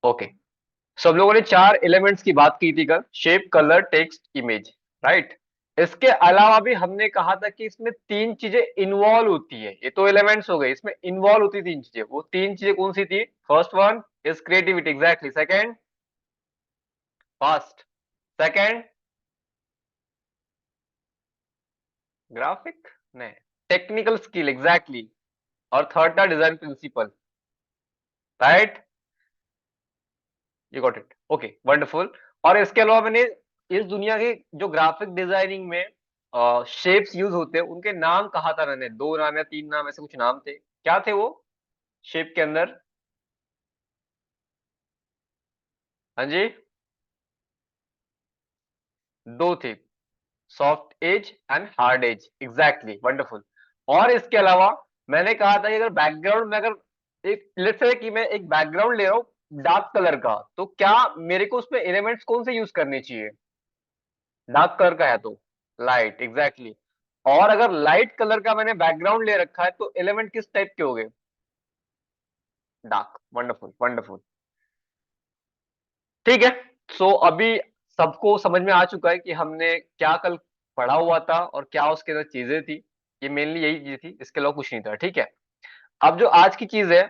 Okay, सब लोगों ने चार एलिमेंट्स की बात की थी कल, shape, colour, text, image, right. इसके अलावा भी हमने कहा था कि इसमें तीन चीजें इन्वॉल्व होती है। ये तो एलिमेंट्स हो गए, इसमें इन्वॉल्व होती तीन चीजें। वो तीन चीजें कौन सी थी? First one is creativity, exactly. Second fast, second graphic नहीं, टेक्निकल स्किल, एग्जैक्टली। और थर्ड था design principle, right. You got it, okay, wonderful. और इसके अलावा मैंने इस दुनिया के जो ग्राफिक डिजाइनिंग में शेप्स यूज होते हैं उनके नाम कहा था मैंने, दो नाम या तीन नाम, ऐसे कुछ नाम थे। क्या थे वो शेप के अंदर? हाँ जी, दो थे, soft edge and hard edge, exactly, wonderful. और इसके अलावा मैंने कहा था कि अगर बैकग्राउंड में, अगर एक लेट्स से कि मैं एक बैकग्राउंड ले रहा हूँ डार्क कलर का, तो क्या मेरे को उसमें एलिमेंट्स कौन से यूज करने चाहिए? डार्क कलर का है तो लाइट, एग्जैक्टली। और अगर लाइट कलर का मैंने बैकग्राउंड ले रखा है तो एलिमेंट किस टाइप के हो गए? Dark, wonderful wonderful. ठीक है, सो अभी सबको समझ में आ चुका है कि हमने क्या कल पढ़ा हुआ था और क्या उसके अंदर चीजें थी। ये मेनली यही चीज थी, इसके अलावा कुछ नहीं था, ठीक है। अब जो आज की चीज है,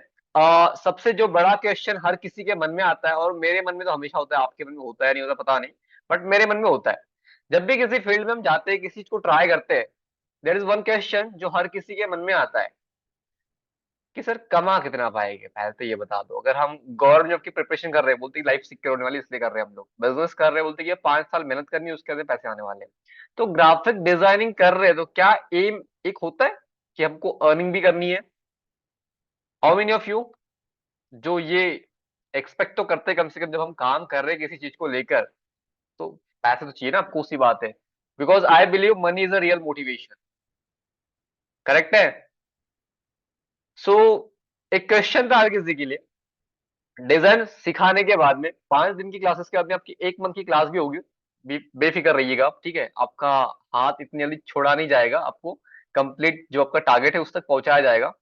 सबसे जो बड़ा क्वेश्चन हर किसी के मन में आता है, और मेरे मन में तो हमेशा होता है, आपके मन में होता है नहीं होता पता नहीं, बट मेरे मन में होता है। जब भी किसी फील्ड में हम जाते हैं, किसी चीज को ट्राई करते हैं, देयर इज वन क्वेश्चन जो हर किसी के मन में आता है कि सर कमा कितना पाएंगे। पहले तो ये बता दो, अगर हम गवर्नमेंट जॉब की प्रिपरेशन कर रहे हैं, बोलते लाइफ सिक्योर होने वाली इसलिए कर रहे हैं हम लोग, बिजनेस कर रहे हैं बोलते कि 5 साल मेहनत करनी है, उसके बाद पैसे आने वाले हैं। तो ग्राफिक डिजाइनिंग कर रहे हैं तो क्या एम एक होता है कि हमको अर्निंग भी करनी है? हाउ मेनी ऑफ यू जो ये एक्सपेक्ट तो करते हैं कम से कम, जब हम काम कर रहे हैं किसी चीज को लेकर, तो पैसे तो चाहिए ना आपको, सी बात है। Because I believe money is a real motivation, correct है? सो एक क्वेश्चन था हर किसी के लिए। डिजाइन सिखाने के बाद में 5 दिन की क्लासेस के बाद में आपकी 1 मंथ की क्लास भी होगी, बेफिक्र रहिएगा आप, ठीक है। आपका हाथ इतनी जल्दी छोड़ा नहीं जाएगा, आपको कंप्लीट जो आपका टारगेट है उस तक पहुंचाया जाएगा,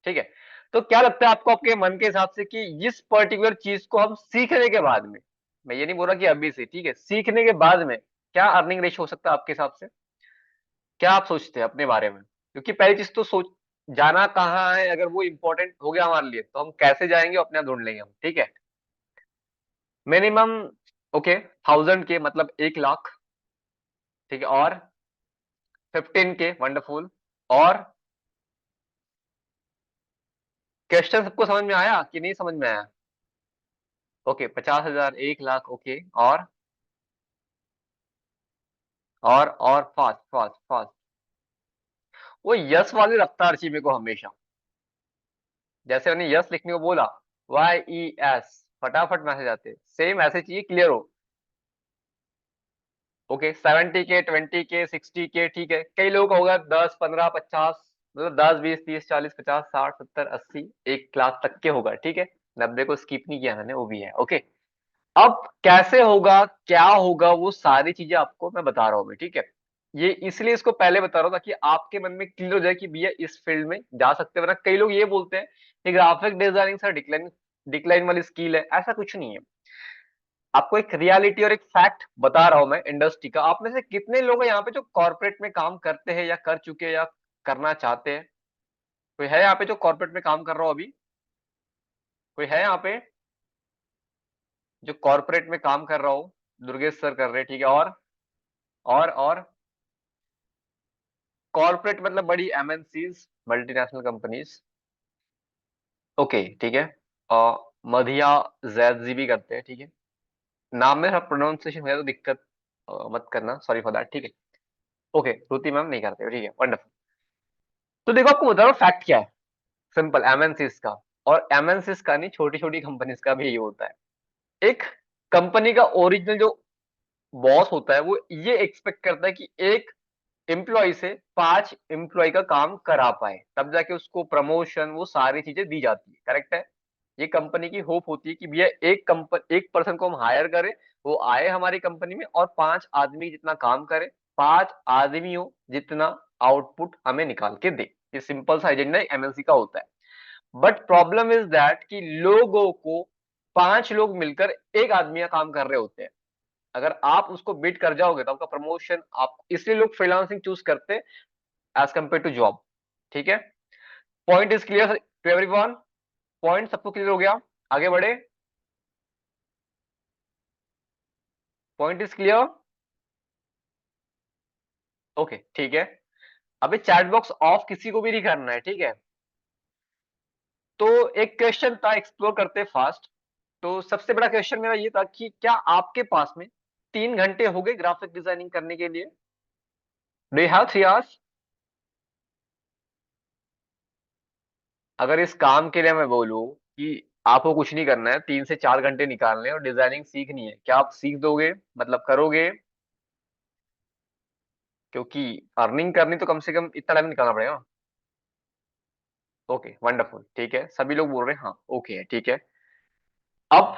ठीक है। तो क्या लगता है आपको, आपके मन के हिसाब से, कि इस पर्टिकुलर चीज को हम सीखने के बाद में, मैं ये नहीं बोल रहा कि अभी से, ठीक है, सीखने के बाद में क्या अर्निंग रेशियो हो सकता है आपके हिसाब से? क्या आप सोचते हैं अपने बारे में? क्योंकि पहली चीज तो सोच, जाना कहाँ है, अगर वो इंपॉर्टेंट हो गया हमारे लिए तो हम कैसे जाएंगे, अपने आप ढूंढ लेंगे हम, ठीक है। मिनिमम, ओके, 1000 के मतलब 1 लाख, ठीक है। और 15 के, वंडरफुल। और क्वेश्चन सबको समझ में आया कि नहीं समझ में आया? Okay, 50,000, 1 lakh, okay. और फास्ट फास्ट फास्ट, वो यस वाली रफ्तार चाहिए मेरे को हमेशा। जैसे मैंने यस लिखने को बोला, YES, फटाफट मैसेज आते, सेम ऐसे चाहिए, क्लियर हो। ओके, 70 के, 20 के, 60 के, ठीक है। कई लोगों का होगा 10, 15, 50, मतलब 10, 20, 30, 40, 50, 60, 70, 80, 1 लाख तक के होगा, ठीक है। 90 को स्किप नहीं किया मैंने, वो भी है, ओके। अब कैसे होगा, क्या होगा, वो सारी चीजें आपको मैं बता रहा हूँ, ठीक है। ये इसलिए इसको पहले बता रहा हूँ ताकि आपके मन में क्लियर हो जाए कि भैया इस फील्ड में जा सकते हैं। वरना कई लोग ये बोलते हैं कि graphic designing sir decline decline वाली स्किल है, ऐसा कुछ नहीं है। आपको एक रियलिटी और एक फैक्ट बता रहा हूं मैं इंडस्ट्री का। आप में से कितने लोग हैं यहाँ पे जो कॉर्पोरेट में काम करते हैं, या कर चुके हैं, या करना चाहते हैं? कोई है यहाँ पे जो कॉर्पोरेट में काम कर रहा हो अभी? कोई है यहाँ पे जो कॉर्पोरेट में काम कर रहा हो? दुर्गेश सर कर रहे हैं, ठीक है। और कॉर्पोरेट मतलब बड़ी एमएनसीज, मल्टीनेशनल कंपनीज, ओके, ठीक है। और मधिया जैद जी भी करते हैं, ठीक है। नाम में थोड़ा प्रोनाउंसिएशन हो जाए तो दिक्कत मत करना, सॉरी फॉर दैट, ठीक है। ओके, श्रुति मैम नहीं करते, ठीक है, वंडरफुल। तो देखो, आपको बता रहा हूँ फैक्ट क्या है, सिंपल, एमएनसीज का। और एमएनसीज का नहीं, छोटी छोटी कंपनीज का भी यही होता है। एक कंपनी का ओरिजिनल जो बॉस होता है, वो ये एक्सपेक्ट करता है कि एक एम्प्लॉय से 5 एम्प्लॉय का काम करा पाए, तब जाके उसको प्रमोशन, वो सारी चीजें दी जाती है, करेक्ट है। ये कंपनी की होप होती है कि भैया एक पर्सन को हम हायर करें, वो आए हमारी कंपनी में और 5 आदमी जितना काम करे, 5 आदमियों जितना आउटपुट हमें निकाल के दे। ये सिंपल सा एजेंडा एमएनसी का होता है। बट प्रॉब्लम इज दैट कि लोगों को 5 लोग मिलकर एक आदमी का काम कर रहे होते हैं। अगर आप उसको बीट कर जाओगे तो आपका प्रमोशन, आप इसलिए लोग फ्रीलांसिंग चूज करते हैं एज कम्पेयर टू जॉब। ठीक है, point is clear to everyone? Point सबको क्लियर हो गया? आगे बढ़े, पॉइंट इज क्लियर? ओके ठीक है। अभी चैट बॉक्स ऑफ किसी को भी नहीं करना है, ठीक है। तो एक क्वेश्चन था, एक्सप्लोर करते फास्ट। तो सबसे बड़ा क्वेश्चन मेरा ये था कि क्या आपके पास में 3 घंटे हो गए ग्राफिक डिजाइनिंग करने के लिए? Do you have 3 hours? अगर इस काम के लिए मैं बोलूं कि आपको कुछ नहीं करना है, 3 से 4 घंटे निकालने हैं और डिजाइनिंग सीखनी है, क्या आप सीख दोगे, मतलब करोगे? क्योंकि अर्निंग करनी तो कम से कम इतना टाइम निकालना पड़ेगा। ओके वंडरफुल, ठीक है, सभी लोग बोल रहे हैं हाँ ओके है, ठीक है। अब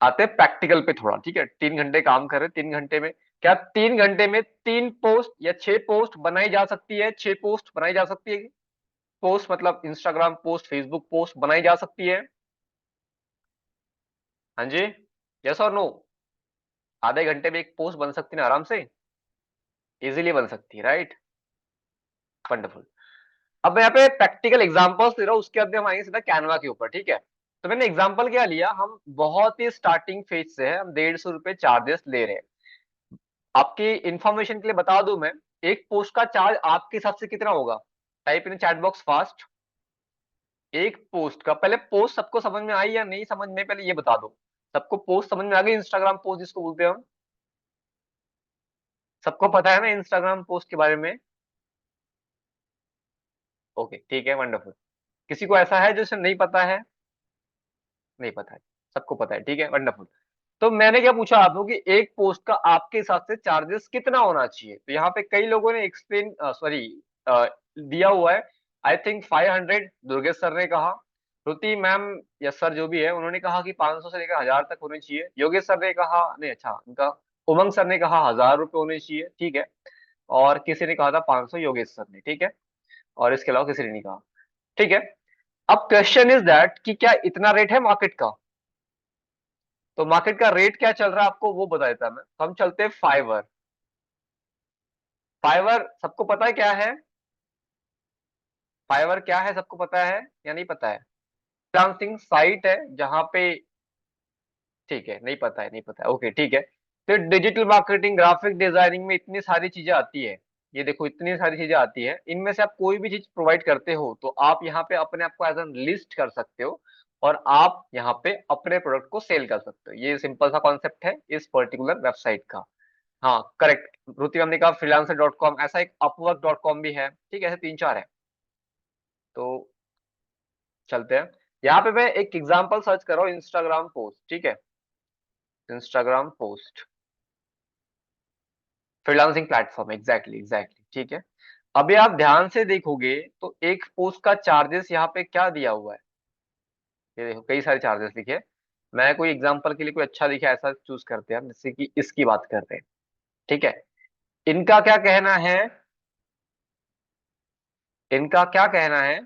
आते हैं प्रैक्टिकल पे थोड़ा, ठीक है। 3 घंटे काम कर रहे हैं, 3 घंटे में क्या 3 घंटे में 3 पोस्ट या 6 पोस्ट बनाई जा सकती है? 6 पोस्ट बनाई जा सकती है? पोस्ट मतलब इंस्टाग्राम पोस्ट, फेसबुक पोस्ट बनाई जा सकती है? हाँ जी, यस और नो? आधे घंटे में एक पोस्ट बन सकती है ना आराम से, इजीली बन सकती है, राइट? वंडरफुल। अब मैं यहाँ पे प्रैक्टिकल एग्जांपल्स दे रहा हूँ, उसके बाद हम आएंगे सीधा कैनवा के ऊपर, ठीक है। तो मैंने एग्जांपल क्या लिया, हम बहुत ही स्टार्टिंग फेज से है, हम 150 रुपए चार्जेस ले रहे हैं। आपकी इंफॉर्मेशन के लिए बता दूं मैं, एक पोस्ट का चार्ज आपके हिसाब से कितना होगा? Type in chat box fast. एक पोस्ट का, पहले पोस्ट सबको समझ में आई या नहीं समझ में, पहले ये बता दो। सबको पोस्ट समझ में आ गई? इंस्टाग्राम पोस्ट जिसको बोलते हैं हम, सबको पता है ना इंस्टाग्राम पोस्ट के बारे में? ओके ठीक है, वंडरफुल। किसी को ऐसा है जिसे नहीं पता है? नहीं पता है, सबको पता है, ठीक है, वंडरफुल। तो मैंने क्या पूछा आपको कि एक पोस्ट का आपके हिसाब से चार्जेस कितना होना चाहिए? तो यहाँ पे कई लोगों ने एक्सप्लेन सॉरी दिया हुआ है। आई थिंक 500 दुर्गेश सर ने कहा, श्रुति मैम या सर जो भी है उन्होंने कहा कि 500 से लेकर 1000 तक होने चाहिए। योगेश सर ने कहा, नहीं अच्छा उनका, उमंग सर ने कहा 1000 रुपए होने चाहिए, ठीक है। और किसी ने कहा था 500, योगेश सर ने, ठीक है। और इसके अलावा किसी ने नहीं कहा, ठीक है। अब क्वेश्चन इज दैट कि क्या इतना रेट है मार्केट का? तो मार्केट का रेट क्या चल रहा है आपको वो बता देता मैं। तो हम चलते हैं फाइवर। फाइवर सबको पता है क्या है? फाइवर क्या है, सबको पता है या नहीं पता है? फ्रीलांसिंग साइट है जहां पे, ठीक है, नहीं पता है, नहीं पता है, ओके ठीक है। तो डिजिटल मार्केटिंग, ग्राफिक डिजाइनिंग में इतनी सारी चीजें आती है। ये देखो इतनी सारी चीजें आती है, इनमें से आप कोई भी चीज प्रोवाइड करते हो तो आप यहाँ पे अपने आप को एज एन लिस्ट कर सकते हो और आप यहाँ पे अपने प्रोडक्ट को सेल कर सकते हो। ये सिंपल सा कॉन्सेप्ट है इस पर्टिकुलर वेबसाइट का। हाँ करेक्ट, रुति मैम ने कहा freelancer.com, ऐसा एक upwork.com भी है, ठीक है, ऐसे 3 4 है। तो चलते हैं, यहाँ पे मैं एक एग्जांपल सर्च कर रहा हूँ, इंस्टाग्राम पोस्ट, ठीक है। Instagram post freelancing platform, exactly exactly, ठीक है। अभी आप ध्यान से देखोगे तो एक पोस्ट का चार्जेस यहाँ पे क्या दिया हुआ है, ये देखो कई सारे चार्जेस लिखे हैं। मैं कोई एग्जांपल के लिए कोई अच्छा दिखे ऐसा चूज करते हैं हम, जैसे कि इसकी बात करते हैं, ठीक है। इनका क्या कहना है, इनका क्या कहना है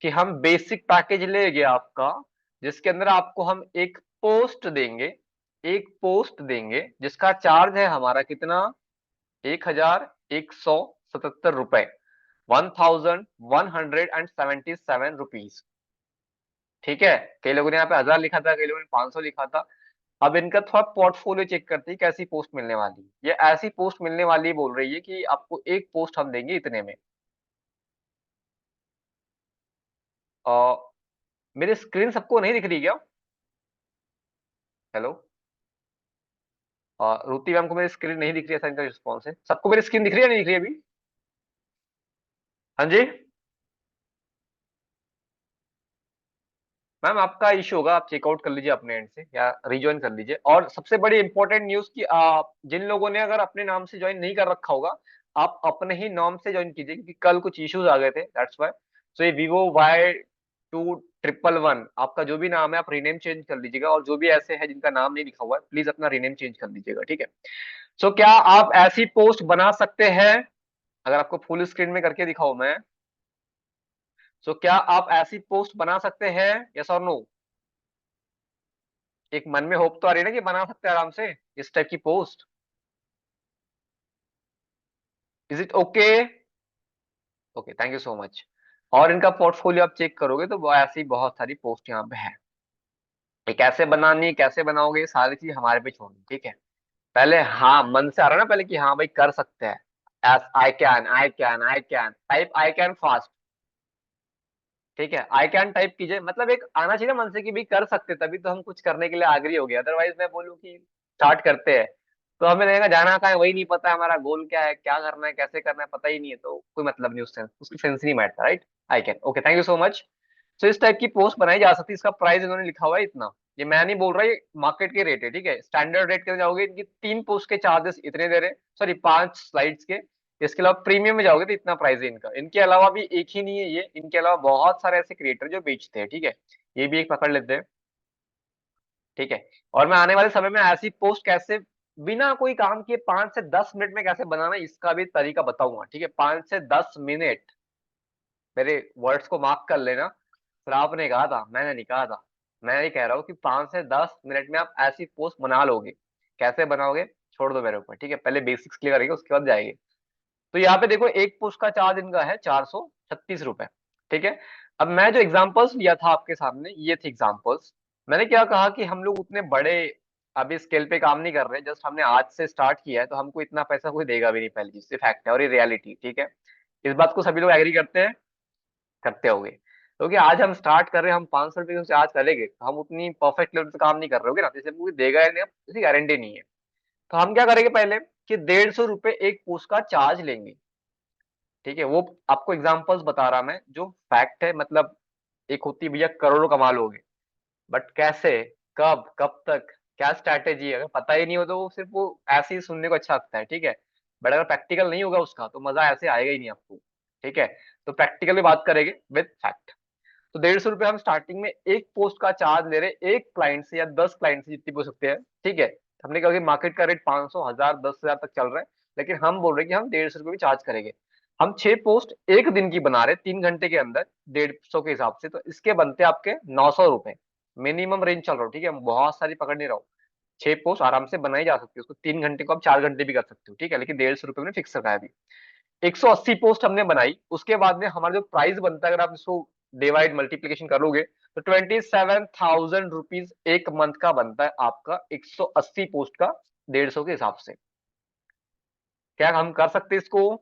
कि हम बेसिक पैकेज लेंगे आपका, जिसके अंदर आपको हम एक पोस्ट देंगे, एक पोस्ट देंगे जिसका चार्ज है हमारा कितना, 1177 रुपए, 1177 रुपीज, ठीक है। कई लोगों ने यहाँ पे 1000 लिखा था, कई लोगों ने 500 लिखा था। अब इनका थोड़ा पोर्टफोलियो चेक करते हैं कैसी पोस्ट मिलने वाली है। ये ऐसी पोस्ट मिलने वाली बोल रही है कि आपको एक पोस्ट हम देंगे इतने में। और मेरी स्क्रीन सबको नहीं दिख रही क्या? हेलो, रुति मैम को मेरी स्क्रीन नहीं दिख रही है, ऐसा इनका रिस्पॉन्स है। सबको मेरी स्क्रीन दिख रही है, नहीं दिख रही है अभी? हाँ जी मैम, आपका इशू होगा, आप चेकआउट कर लीजिए अपने एंड से या रिज्वाइन कर लीजिए। और सबसे बड़ी इंपॉर्टेंट न्यूज की आप जिन लोगों ने अगर अपने नाम से ज्वाइन नहीं कर रखा होगा, आप अपने ही नाम से ज्वाइन कीजिए, क्योंकि कल कुछ इश्यूज आ गए थे, दैट्स व्हाई। सो ये Vivo Y2111 आपका जो भी नाम है आप रीनेम चेंज कर लीजिएगा, और जो भी ऐसे है जिनका नाम नहीं लिखा हुआ है प्लीज अपना रीनेम चेंज कर लीजिएगा, ठीक है। सो क्या आप ऐसी पोस्ट बना सकते हैं? अगर आपको फुल स्क्रीन में करके दिखाऊं मैं, सो क्या आप ऐसी पोस्ट बना सकते हैं, यस और नो? एक मन में होप तो आ रही है ना कि बना सकते हैं आराम से इस टाइप की post. Is it okay? Okay, thank you so much. और इनका पोर्टफोलियो आप चेक करोगे तो वो ऐसी बहुत सारी पोस्ट यहाँ पे है। ये कैसे बनानी, कैसे बनाओगे, ये सारी चीज हमारे पे छोड़नी, ठीक है। पहले हाँ मन से आ रहा है ना पहले कि हाँ भाई कर सकते हैं। S I can, I can, I can type, I can fast. ठीक है, आई कैन टाइप कीजिए, मतलब एक आना चाहिए ना मन से कि भी कर सकते, तभी तो हम कुछ करने के लिए आग्रही हो गए। अदरवाइज मैं बोलूँ कि स्टार्ट करते हैं तो हमें लगेगा जाना कहाँ है वही नहीं पता है, हमारा गोल क्या है, क्या करना है, कैसे करना है पता ही नहीं है, तो कोई मतलब नहीं, उस सेंस उसकी सेंस नहीं बैठता, right. I can, okay, thank you so much. तो इस टाइप की पोस्ट बनाई जा सकती है। इसका प्राइस इन्होंने लिखा हुआ है इतना, ये मैं नहीं बोल रहा, ये मार्केट के रेट है, ठीक है। स्टैंडर्ड रेट के जाओगे इनकी 3 पोस्ट के चार्जेस इतने दे रहे, सॉरी 5 स्लाइड्स के। इसके अलावा प्रीमियम में जाओगे तो इतना प्राइस है इनका। इनके अलावा भी एक ही नहीं है ये, इनके अलावा बहुत सारे ऐसे क्रिएटर जो बेचते हैं, ठीक है। ये भी एक पकड़ लेते हैं, ठीक है। और मैं आने वाले समय में ऐसी पोस्ट कैसे बिना कोई काम किए 5 से 10 मिनट में कैसे बनाना इसका भी तरीका बताऊंगा, ठीक है। 5 से 10 मिनट, मेरे वर्ड्स को मार्क कर लेना। फिर आपने कहा था, मैंने नहीं कहा था। मैं ये कह रहा हूँ कि 5 से 10 मिनट में आप ऐसी पोस्ट बना लोगे। कैसे बनाओगे छोड़ दो मेरे ऊपर, ठीक है। पहले बेसिक्स क्लियर करेंगे उसके बाद जाएंगे। तो यहाँ पे देखो एक पोस्ट का चार्ज इनका है 436 रुपए, ठीक है। अब मैं जो एग्जांपल्स लिया था आपके सामने, ये थे एग्जांपल्स। मैंने क्या कहा कि हम लोग उतने बड़े अभी स्केल पे काम नहीं कर रहे, जस्ट हमने आज से स्टार्ट किया है, तो हमको इतना पैसा कोई देगा भी नहीं, पहली चीज, फैक्ट है और ये रियलिटी, ठीक है। इस बात को सभी लोग एग्री करते हैं, करते होंगे। क्योंकि आज हम स्टार्ट कर रहे हैं, हम 500 रुपये से चार्ज करेंगे, तो हम उतनी परफेक्ट लेवल पे काम नहीं कर रहे होगे ना, जैसे कोई देगा या नहीं इसकी गारंटी नहीं है। तो हम क्या करेंगे पहले कि 150 रुपये एक पोस्ट का चार्ज लेंगे, ठीक है। वो आपको एग्जांपल्स बता रहा मैं, जो फैक्ट है, मतलब एक होती है भैया करोड़ों कमा लोगे, बट कैसे, कब, कब तक, क्या स्ट्रैटेजी है, अगर पता ही नहीं हो तो वो सिर्फ वो ऐसे ही सुनने को अच्छा लगता है, ठीक है। बट अगर प्रैक्टिकल नहीं होगा उसका तो मजा ऐसे आएगा ही नहीं आपको, ठीक है। तो प्रैक्टिकली बात करेंगे विद फैक्ट। तो 150 रुपये हम स्टार्टिंग में एक पोस्ट का चार्ज ले रहे, एक क्लाइंट से या 10 क्लाइंट से, जितनी भी हो सकते हैं, ठीक है। हमने कहा कि मार्केट का रेट 500, 1000, 10,000 तक चल रहा है, लेकिन हम बोल रहे हैं कि हम 150 रुपये भी चार्ज करेंगे। हम 6 पोस्ट एक दिन की बना रहे 3 घंटे के अंदर 150 के हिसाब से, तो इसके बनते आपके 900 रुपए। मिनिमम रेंज चल रहा हूँ, ठीक है, बहुत सारी पकड़ नहीं रहा हूँ। 6 पोस्ट आराम से बनाई जा सकती है, उसको 3 घंटे को आप 4 घंटे भी कर सकते हो, ठीक है, लेकिन 150 रुपये में फिक्स रखा है अभी। 180 पोस्ट हमने बनाई, उसके बाद में हमारा जो प्राइस बनता है, अगर आप इसको डिवाइड मल्टीप्लीकेशन करोगे तो 27,000 रुपीज एक मंथ का बनता है आपका, 180 पोस्ट का 150 के हिसाब से। क्या हम कर सकते हैं इसको?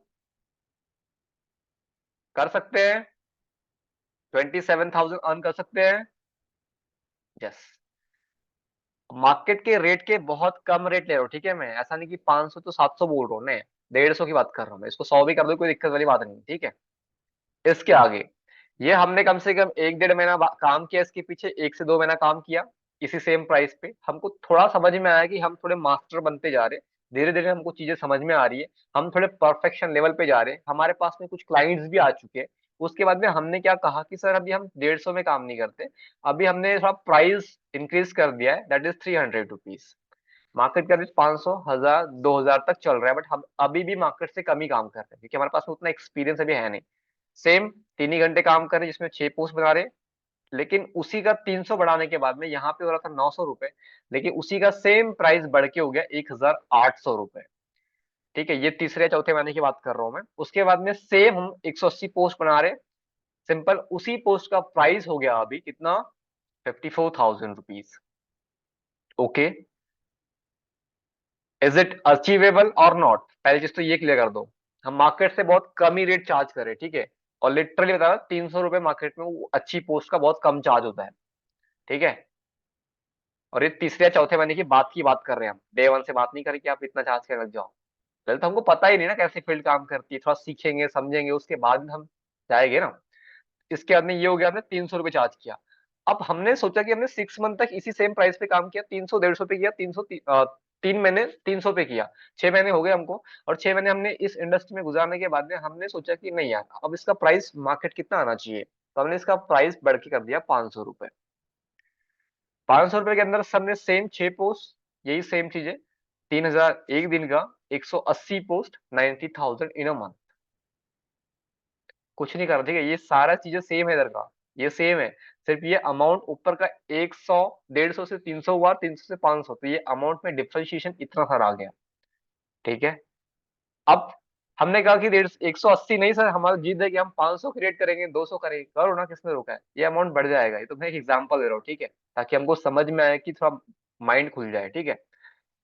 कर सकते हैं, 27,000 अर्न कर सकते हैं, यस। मार्केट के रेट के बहुत कम रेट ले रहा हूँ, ठीक है। मैं ऐसा नहीं कि 500 तो 700 बोल रहा हूँ, नहीं, 150 की बात कर रहा हूँ मैं। इसको 100 भी कर दो, कोई दिक्कत वाली बात नहीं, ठीक है। इसके आगे ये हमने कम से कम 1 डेढ़ महीना काम किया इसके पीछे, 1 से 2 महीना काम किया इसी सेम प्राइस पे। हमको थोड़ा समझ में आया कि हम थोड़े मास्टर बनते जा रहे, धीरे धीरे हमको चीजें समझ में आ रही है, हम थोड़े परफेक्शन लेवल पे जा रहे हैं, हमारे पास में कुछ क्लाइंट्स भी आ चुके हैं। उसके बाद में हमने क्या कहा कि सर अभी हम 150 में काम नहीं करते, अभी हमने थोड़ा प्राइस इंक्रीज कर दिया है, दैट इज 300 रुपीज। मार्केट का रेट 500, 1000, 2000 तक चल रहा है, बट हम अभी भी मार्केट से कम ही काम कर रहे हैं, क्योंकि हमारे पास में उतना एक्सपीरियंस अभी है नहीं। सेम 3 ही घंटे काम कर रहे हैं, जिसमें 6 पोस्ट बना रहे हैं, लेकिन उसी का 300 बढ़ाने के बाद में यहाँ पे हो रहा था 900 रुपए, लेकिन उसी का सेम प्राइस बढ़ के हो गया 1,800 रुपए, ठीक है। ये तीसरे चौथे महीने की बात कर रहा हूँ मैं। उसके बाद में सेम हम 180 पोस्ट बना रहे, सिंपल उसी पोस्ट का प्राइस हो गया अभी कितना, 54,000 rupees. Okay, is it achievable और नॉट? पहली चीज तो ये क्लियर कर दो, हम मार्केट से बहुत कम ही रेट चार्ज करें, ठीक है। और लिटरली बता रहा 300 रुपए मार्केट में वो अच्छी पोस्ट का बहुत कम चार्ज होता है, ठीक है। और ये तीसरे या चौथे महीने की बात कर रहे हैं हम, डे वन से बात नहीं करें कि आप इतना चार्ज करने लग जाओ। पहले तो हमको पता ही नहीं ना कैसे फील्ड काम करती है, थोड़ा सीखेंगे समझेंगे उसके बाद में हम जाएंगे ना। इसके बाद में ये हो गया, हमने 300 रुपये चार्ज किया। अब हमने सोचा कि हमने 6 मंथ तक इसी सेम प्राइस पे काम किया, 300, 150 पे किया, 3 महीने 300 पे किया, 6 महीने हो गए हमको। और 6 महीने हमने इस इंडस्ट्री में गुजारने के बाद में हमने सोचा कि नहीं यार, अब इसका प्राइस मार्केट कितना आना चाहिए, तो हमने इसका प्राइस बढ़ के कर दिया 500 रुपए। 500 रुपए के अंदर सबने सेम 6 पोस्ट, यही सेम चीजें, 3,000 एक दिन का, 180 पोस्ट, 90,000 इन अ मंथ। कुछ नहीं कर रहा, ठीक है, ये सारा चीजें सेम है इधर का। ये सेम है, सिर्फ ये अमाउंट ऊपर का 100 150 से 300 हुआ, 300 से 500, तो ये अमाउंट में डिफरेंशिएशन इतना सारा आ गया। ठीक है, अब हमने कहा कि 180 नहीं सर, हमारा जीत है कि हम 500 क्रिएट करेंगे, 200 करेंगे, करो ना, किसने रोका है, ये अमाउंट बढ़ जाएगा। ये तो मैं एक एग्जांपल दे रहा हूँ, ठीक है, ताकि हमको समझ में आए कि थोड़ा माइंड खुल जाए। ठीक है,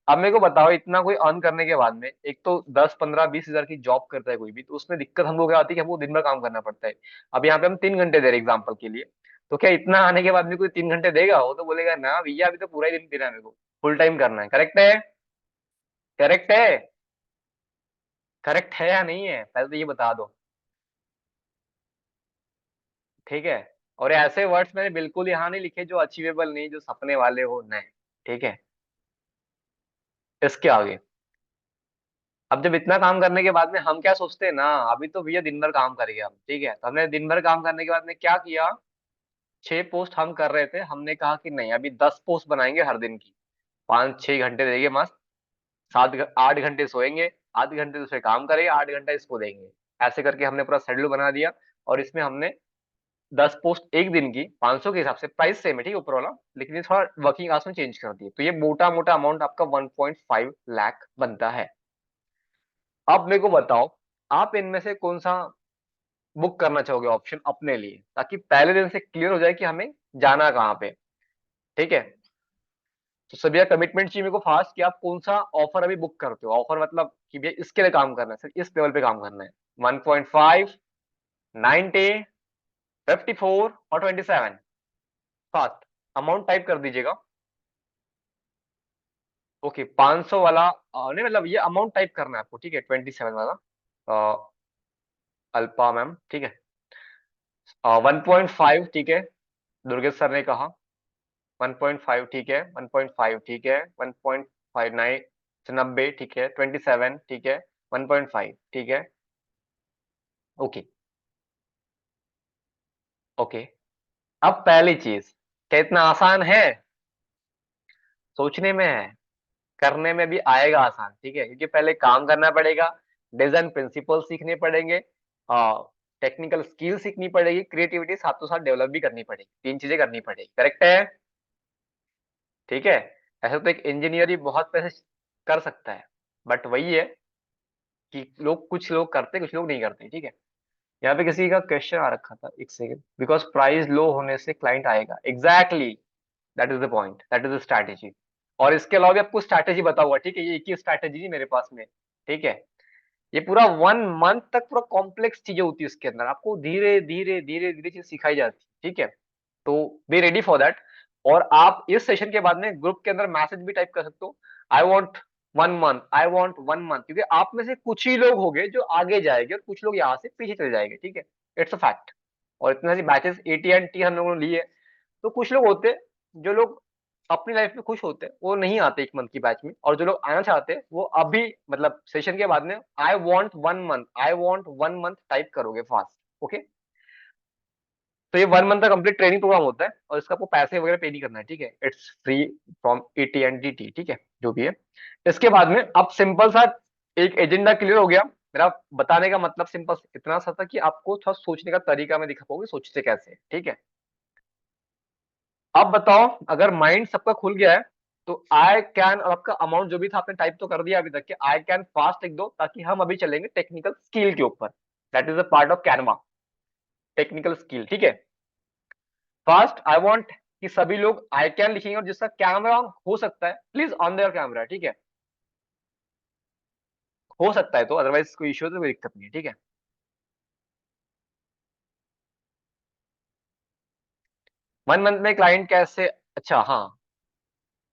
अब मेरे को बताओ, इतना कोई अर्न करने के बाद में, एक तो 10 15 20 हजार की जॉब करता है कोई भी, तो उसमें दिक्कत हमको क्या आती है कि हमको दिन भर काम करना पड़ता है। अब यहाँ पे हम 3 घंटे दे रहे एग्जाम्पल के लिए, तो क्या इतना आने के बाद में कोई 3 घंटे देगा? वो तो बोलेगा ना भैया, अभी तो पूरा ही दिन देना है मेरे को, फुल टाइम करना है। करेक्ट है? करेक्ट है? करेक्ट है या नहीं है, पहले तो ये बता दो। ठीक है, और ऐसे वर्ड्स मैंने बिल्कुल यहाँ नहीं लिखे जो अचीवेबल नहीं, जो सपने वाले हो, नहीं। ठीक है, इसके आगे, अब जब इतना काम करने के बाद में हम क्या सोचते हैं ना, अभी तो भैया दिन भर काम करेंगे हम। ठीक है, तो हमने दिन भर काम करने के बाद में क्या किया, 6 पोस्ट हम कर रहे थे, हमने कहा कि नहीं, अभी 10 पोस्ट बनाएंगे हर दिन की, 5 6 घंटे देंगे मस्त, 8 घंटे सोएंगे, आधे घंटे दूसरे काम करेंगे, 8 घंटा इसको देंगे। ऐसे करके हमने पूरा शेड्यूल बना दिया, और इसमें हमने 10 पोस्ट एक दिन की 500 के हिसाब से, प्राइस सेम है ठीक है ऊपर वाला, लेकिन ये थोड़ा वर्किंग आवर्स में चेंज कर दिए, तो ये मोटा मोटा अमाउंट आपका 1.5 लाख बनता है। अब मेरे को बताओ, आप इनमें से कौन सा बुक करना चाहोगे ऑप्शन अपने लिए, ताकि पहले दिन से क्लियर हो जाए कि हमें जाना कहाँ पे। ठीक है, तो सभी कमिटमेंट चाहिए मेरे को फास्ट, कि आप कौन सा ऑफर अभी बुक करते हो। ऑफर मतलब कि भैया इसके लिए काम करना है, सिर्फ इस लेवल पे काम करना है। 1.5, 90, 54 और 27, फास्ट अमाउंट टाइप कर दीजिएगा। ओके, 500 वाला नहीं, मतलब ये अमाउंट टाइप करना है आपको, ठीक है, 27 वाला, अल्पा मैम, ठीक है। 1.5 ठीक है, दुर्गेश सर ने कहा। 1.5 ठीक है, 1.5 ठीक है, 1.59 से 90 ठीक है, 27 ठीक है, 1.5 ठीक है। ओके। ओके, अब पहली चीज, क्या इतना आसान है? सोचने में है, करने में भी आएगा आसान, ठीक है, क्योंकि पहले काम करना पड़ेगा, डिजाइन प्रिंसिपल सीखने पड़ेंगे, टेक्निकल स्किल सीखनी पड़ेगी, क्रिएटिविटी साथों साथ डेवलप भी करनी पड़ेगी, 3 चीजें करनी पड़ेगी। करेक्ट है? ठीक है, ऐसे तो एक इंजीनियर ही बहुत पैसे कर सकता है, बट वही है कि लोग, कुछ लोग करते, कुछ लोग नहीं करते। ठीक है, यहाँ पे किसी का क्वेश्चन आ रखा था, एक सेकंड, बिकॉज प्राइस लो होने से क्लाइंट आएगा, exactly, that is the point, that is the strategy. और इसके अलावा भी आपको स्ट्रैटेजी बताऊंगा, ठीक है, ये एक ही स्ट्रैटेजी नहीं मेरे पास में। ठीक है, ये पूरा 1 मंथ तक पूरा कॉम्प्लेक्स चीजें होती है इसके अंदर, आपको धीरे धीरे धीरे धीरे चीज सिखाई जाती है। ठीक है, तो बी रेडी फॉर दैट। और आप इस सेशन के बाद में ग्रुप के अंदर मैसेज भी टाइप कर सकते हो, I want 1 month, I want 1 month, क्योंकि आप में से कुछ ही लोग होंगे जो आगे जाएंगे और कुछ लोग यहाँ से पीछे चले जाएंगे। ठीक है, इट्स अ फैक्ट। और इतने सारी बैचेस AT&T हम लोगों ने लिए, तो कुछ लोग होते हैं, जो लोग अपनी लाइफ में खुश होते हैं, वो नहीं आते 1 मंथ की बैच में, और जो लोग आना चाहते हैं वो अभी, मतलब सेशन के बाद में, I want 1 month, I want 1 month type करोगे फास्ट। ओके, तो ये 1 मंथ का कंप्लीट ट्रेनिंग प्रोग्राम होता है, और इसका आपको पैसे वगैरह पे नहीं करना है। ठीक है, इट्स फ्री फ्रॉम AT&T, ठीक है, जो भी है। इसके बाद में अब सिंपल सा एक एजेंडा क्लियर हो गया मेरा। बताने का मतलब सिंपल इतना सा था कि आपको थोड़ा सोचने का तरीका मैं दिखा पाऊंगी, सोचते कैसे। ठीक है, अब बताओ, अगर माइंड सबका खुल गया है, तो आई कैन, और आपका अमाउंट जो भी था आपने टाइप तो कर दिया अभी तक के, आई कैन फास्ट लिख दो, ताकि हम अभी चलेंगे टेक्निकल स्किल के ऊपर। That is a part of Canva, technical skill. ठीक है, फर्स्ट आई वांट कि सभी लोग आई कैन लिखेंगे, और जिसका कैमरा ऑन हो सकता है प्लीज ऑन देयर कैमरा। ठीक है, हो सकता है तो, अदरवाइज कोई इश्यू तो कोई दिक्कत नहीं है। ठीक है, 1 मंथ में क्लाइंट कैसे, अच्छा हाँ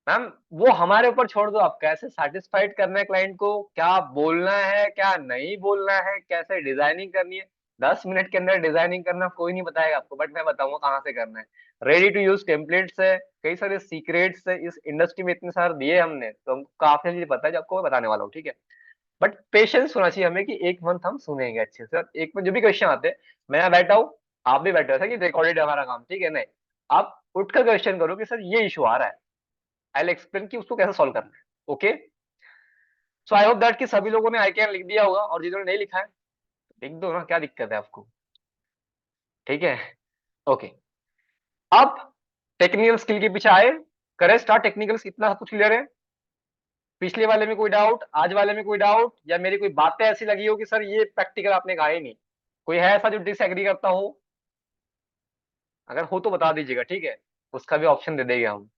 मैम, वो हमारे ऊपर छोड़ दो, आप कैसे सेटिस्फाइड करना है क्लाइंट को, क्या बोलना है, क्या नहीं बोलना है, कैसे डिजाइनिंग करनी है। 10 मिनट के अंदर डिजाइनिंग करना कोई नहीं बताएगा आपको, बट मैं बताऊंगा कहाँ से करना है। रेडी टू यूज टेम्पलेट्स है, कई सारे सीक्रेट्स है, इस इंडस्ट्री में इतने सारे दिए हमने, तो हमको काफी चीज पता है जो आपको मैं बताने वाला हूँ। ठीक है, बट पेशेंस होना चाहिए हमें, कि 1 मंथ हम सुनेंगे अच्छे से, और 1 मंथ जो भी क्वेश्चन आते हैं, मैं यहाँ बैठा हूँ, आप भी बैठे हो, कि रिकॉर्डेड है हमारा काम। ठीक है, नहीं, आप उठकर क्वेश्चन करो कि सर ये इशू आ रहा है, आई विल एक्सप्लेन कि उसको कैसे सॉल्व करना है। Okay, so I hope that कि सभी लोगों ने आई कैन लिख दिया होगा, और जिन्होंने नहीं लिखा है लिख दो ना, क्या दिक्कत है आपको। ठीक है, ओके। अब टेक्निकल स्किल के पीछे आए, करें स्टार्ट। टेक्निकल इतना सब कुछ क्लियर है? पिछले वाले में कोई डाउट, आज वाले में कोई डाउट, या मेरी कोई बातें ऐसी लगी हो कि सर ये प्रैक्टिकल आपने कहा ही नहीं? कोई है ऐसा जो डिसएग्री करता हो? अगर हो तो बता दीजिएगा, ठीक है, उसका भी ऑप्शन दे देंगे हम।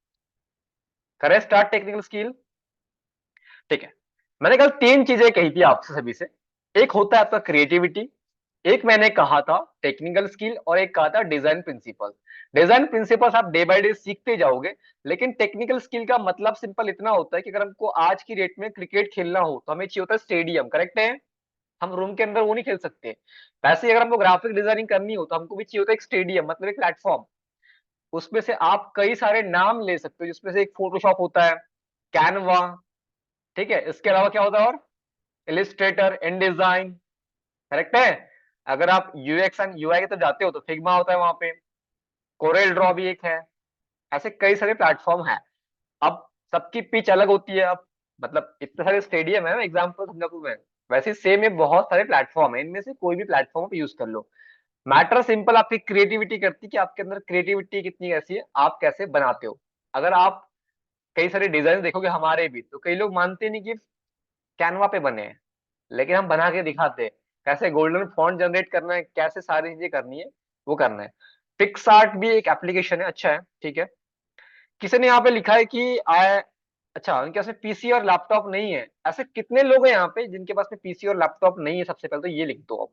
करें स्टार्ट टेक्निकल स्किल, ठीक है। मैंने कल तीन चीजें कही थी आपसे सभी से। एक होता है आपका क्रिएटिविटी, एक मैंने कहा था टेक्निकल स्किल, और एक कहा था डिजाइन प्रिंसिपल। डिजाइन प्रिंसिपल्स आप डे बाय डे सीखते जाओगे, लेकिन टेक्निकल स्किल का मतलब सिंपल इतना होता है कि अगर हमको आज की डेट में क्रिकेट खेलना हो तो हमें चाहिए होता है स्टेडियम, करेक्ट है? हम रूम के अंदर वो नहीं खेल सकते। वैसे ही अगर हमको ग्राफिक डिजाइनिंग करनी हो तो हमको भी चाहिए होता है एक स्टेडियम, मतलब एक प्लेटफॉर्म। उसमें से आप कई सारे नाम ले सकते हो, जिसमें से एक फोटोशॉप होता है, कैनवा, ठीक है, इसके अलावा क्या होता है और? इलिस्ट्रेटर, इन डिजाइन, करेक्ट है? अगर आप यूएक्स एंड यूआई की तरफ जाते हो तो फिग्मा होता है वहां पे, कोरेल ड्रॉ भी एक है। ऐसे कई सारे प्लेटफॉर्म है। अब सबकी पिच अलग होती है। अब मतलब इतने सारे स्टेडियम है, एग्जाम्पल समझा मैं, वैसे सेम ये बहुत सारे प्लेटफॉर्म है, इनमें से कोई भी प्लेटफॉर्म पे यूज कर लो। मैटर सिंपल आपकी क्रिएटिविटी करती है कि आपके अंदर क्रिएटिविटी कितनी कैसी है, आप कैसे बनाते हो। अगर आप कई सारे डिजाइन देखोगे हमारे भी, तो कई लोग मानते नहीं कि कैनवा पे बने हैं, लेकिन हम बना के दिखाते हैं कैसे गोल्डन फॉन्ट जनरेट करना है, कैसे सारी चीजें करनी है, वो करना है। पिक्स आर्ट भी एक एप्लीकेशन है, अच्छा है, ठीक है। किसी ने यहाँ पे लिखा है कि आई, अच्छा उनके पास में पीसी और लैपटॉप नहीं है। ऐसे कितने लोग हैं यहाँ पे जिनके पास में पीसी और लैपटॉप नहीं है? सबसे पहले तो ये लिख दो आप।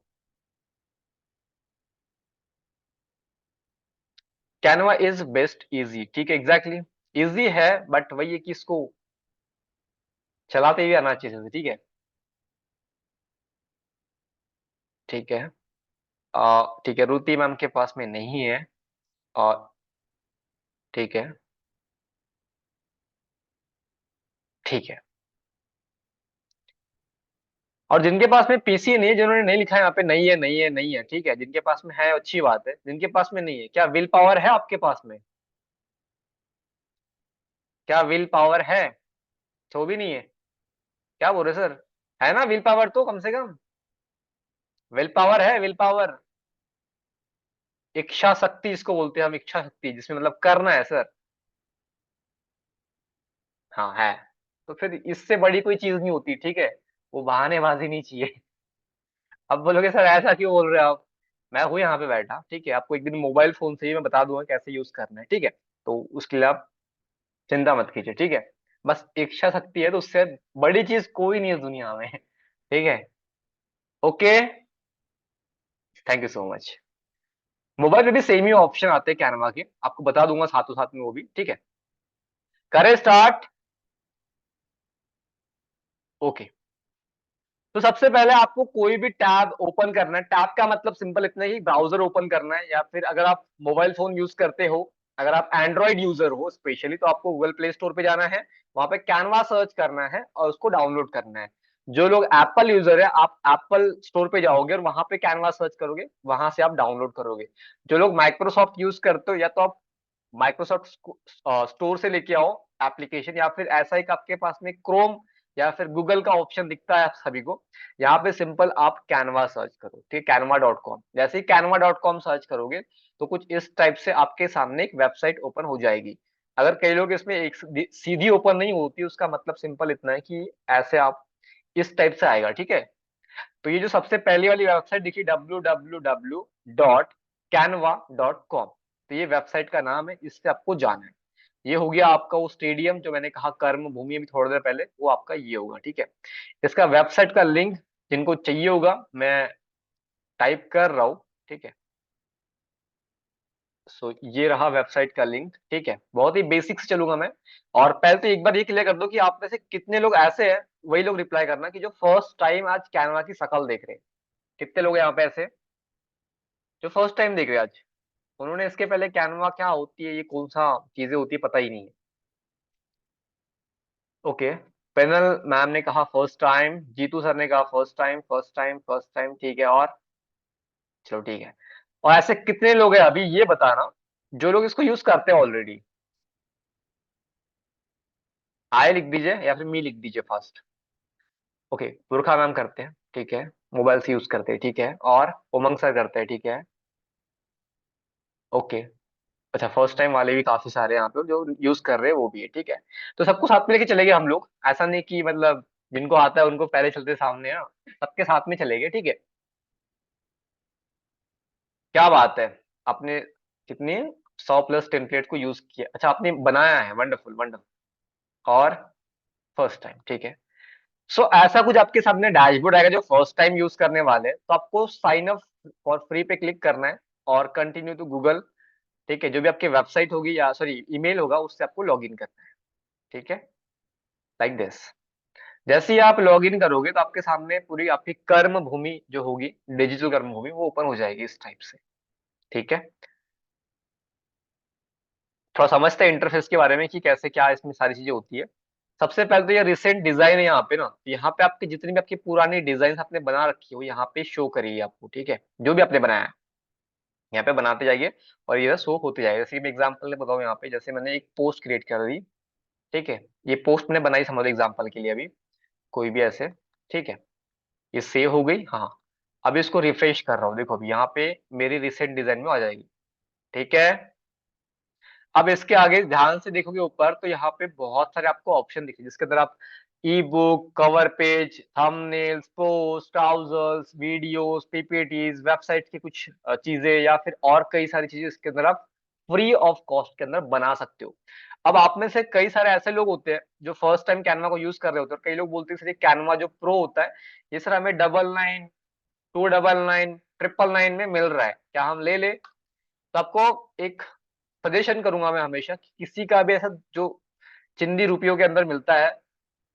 कैनवा इज बेस्ट इजी, ठीक है, एग्जैक्टली इजी है, बट वही है कि इसको चलाते हुए आना चाहिए, ठीक है। ठीक है, ठीक है, रुति मैम के पास में नहीं है। और ठीक है, ठीक है। और जिनके पास में पीसी नहीं है, जिन्होंने नहीं लिखा है यहाँ पे नहीं है, नहीं है, नहीं है, ठीक है, जिनके पास में है अच्छी बात है, जिनके पास में नहीं है, क्या विल पावर है आपके पास में? क्या विल पावर है? तो भी नहीं है? क्या बोल रहे सर? है ना विल पावर तो कम से कम? विल पावर है, विल पावर। इच्छा शक्ति इसको बोलते हैं हम, इच्छा शक्ति, जिसमें मतलब करना है सर। हाँ है। तो फिर इससे बड़ी कोई चीज नहीं होती, ठीक है। वो बहानेबाजी नहीं चाहिए। अब बोलोगे सर ऐसा क्यों बोल रहे हो आप? मैं हूँ यहाँ पे बैठा, ठीक है, आपको एक दिन मोबाइल फोन से ही मैं बता दूंगा कैसे यूज करना है, ठीक है। तो उसके लिए आप चिंता मत कीजिए, ठीक है। बस इच्छा शक्ति है, तो उससे बड़ी चीज कोई नहीं है दुनिया में। ठीक है, okay, thank you so much. Mobile में भी सेम ही ऑप्शन आते हैं कैनवा के, आपको बता दूंगा साथों साथ में वो भी, ठीक है। करें स्टार्ट, ओके। तो सबसे पहले आपको कोई भी टैब ओपन करना है। टैब का मतलब सिंपल इतना ही, ब्राउजर ओपन करना है, या फिर अगर आप मोबाइल फोन यूज करते हो, अगर आप एंड्रॉइड यूजर हो स्पेशली, तो आपको गूगल प्ले स्टोर पे जाना है, वहां पे कैनवा सर्च करना है और उसको डाउनलोड करना है। जो लोग एप्पल यूजर है, आप एप्पल स्टोर पे जाओगे और वहां पे कैनवा सर्च करोगे, वहां से आप डाउनलोड करोगे। जो लोग माइक्रोसॉफ्ट यूज करते हो, या तो आप माइक्रोसॉफ्ट स्टोर से लेके आओ एप्लीकेशन, या फिर ऐसा एक आपके पास में क्रोम या फिर गूगल का ऑप्शन दिखता है आप सभी को, यहाँ पे सिंपल आप कैनवा सर्च करो, ठीक है, canva.com। जैसे ही canva.com सर्च करोगे तो कुछ इस टाइप से आपके सामने एक वेबसाइट ओपन हो जाएगी। अगर कई लोग इसमें एक सीधी ओपन नहीं होती, उसका मतलब सिंपल इतना है कि ऐसे आप इस टाइप से आएगा, ठीक है। तो ये जो सबसे पहली वाली वेबसाइट दिखी, www.canva.com, तो ये वेबसाइट का नाम है, इससे आपको जाना है। ये हो गया आपका वो स्टेडियम जो मैंने कहा कर्म भूमि अभी थोड़ी देर पहले, वो आपका ये होगा, ठीक है। इसका वेबसाइट का लिंक जिनको चाहिए होगा, मैं टाइप कर रहा हूँ, ठीक है। सो ये रहा वेबसाइट का लिंक, ठीक है, बहुत ही बेसिक से चलूंगा मैं। और पहले तो एक बार ये क्लियर कर दो कि आप में से कितने लोग ऐसे हैं, वही लोग रिप्लाई करना, कि जो फर्स्ट टाइम आज कैनवा की शक्ल देख रहे हैं। कितने लोग हैं यहाँ पे ऐसे जो फर्स्ट टाइम देख रहे हैं आज? उन्होंने इसके पहले कैनवा क्या होती है, ये कौन सा चीजें होती है, पता ही नहीं है। ओके, पैनल मैम ने कहा फर्स्ट टाइम, जीतू सर ने कहा first time, first time, first time, ठीक है। और चलो ठीक है। और ऐसे कितने लोग हैं अभी ये बताना जो लोग इसको यूज करते हैं ऑलरेडी? आए लिख दीजिए या फिर मी लिख दीजिए फर्स्ट। ओके, बुरखा मैम करते हैं, ठीक है, मोबाइल से यूज करते हैं, ठीक है, और उमंग सर करते हैं, ठीक है, ओके। अच्छा, फर्स्ट टाइम वाले भी काफी सारे यहाँ पे जो यूज कर रहे हैं वो भी है, ठीक है। तो सबको साथ में लेके चलेंगे हम लोग, ऐसा नहीं कि मतलब जिनको आता है उनको पहले चलते सामने, हाँ सबके साथ में चलेंगे, ठीक है। क्या बात है, आपने कितनी 100+ टेम्पलेट को यूज किया, अच्छा आपने बनाया है, वंडरफुल वंडरफुल। और फर्स्ट टाइम, ठीक है। सो ऐसा कुछ आपके सामने डैशबोर्ड आएगा जो फर्स्ट टाइम यूज करने वाले हैं, तो आपको साइन अप फॉर फ्री पे क्लिक करना है और कंटिन्यू टू गूगल, ठीक है। जो भी आपकी वेबसाइट होगी या सॉरी ईमेल होगा उससे आपको लॉग इन करना है, ठीक है, लाइक दिस। जैसे ही आप लॉग इन करोगे तो आपके सामने पूरी आपकी कर्म भूमि जो होगी, डिजिटल कर्म भूमि, वो ओपन हो जाएगी इस टाइप से, ठीक है। थोड़ा समझते हैं इंटरफेस के बारे में कि कैसे क्या इसमें सारी चीजें होती है। सबसे पहले तो ये रिसेंट डिजाइन है यहाँ पे ना, तो यहाँ पे आपकी जितनी भी आपकी पुरानी डिजाइन आपने बना रखी हो यहाँ पे शो करिए आपको, ठीक है। जो भी आपने बनाया है यहाँ पे बनाते जाइए और ये शो होते जाएगा। जैसे कि मैं एग्जांपल बताऊँ यहाँ पे, जैसे मैंने एक पोस्ट क्रिएट कर दी, ठीक है। ये पोस्ट मैंने बनाई समझ एग्जांपल के लिए अभी, कोई भी ऐसे, ठीक है। ये सेव हो गई, हाँ। अब इसको रिफ्रेश कर रहा हूँ, देखो अभी यहाँ पे मेरी रिसेंट डिजाइन में आ जाएगी, ठीक है। अब इसके आगे ध्यान से देखोगे ऊपर तो यहाँ पे बहुत सारे आपको ऑप्शन दिखेंगे जिसके अंदर आप ई book, cover page, thumbnails, post, trousers, videos, PPTs, website की कुछ चीजें या फिर और कई सारी चीजें इसके अंदर आप फ्री ऑफ कॉस्ट के अंदर बना सकते हो। अब आप में से कई सारे ऐसे लोग होते हैं जो फर्स्ट टाइम कैनवा को यूज कर रहे होते हैं, और कई लोग बोलते हैं सर ये कैनवा जो प्रो होता है ये सर हमें 99, 299, 999 में मिल रहा है, क्या हम ले ले? तो आपको एक सजेशन करूंगा मैं हमेशा कि किसी का भी ऐसा जो चिंदी रुपयों के अंदर मिलता है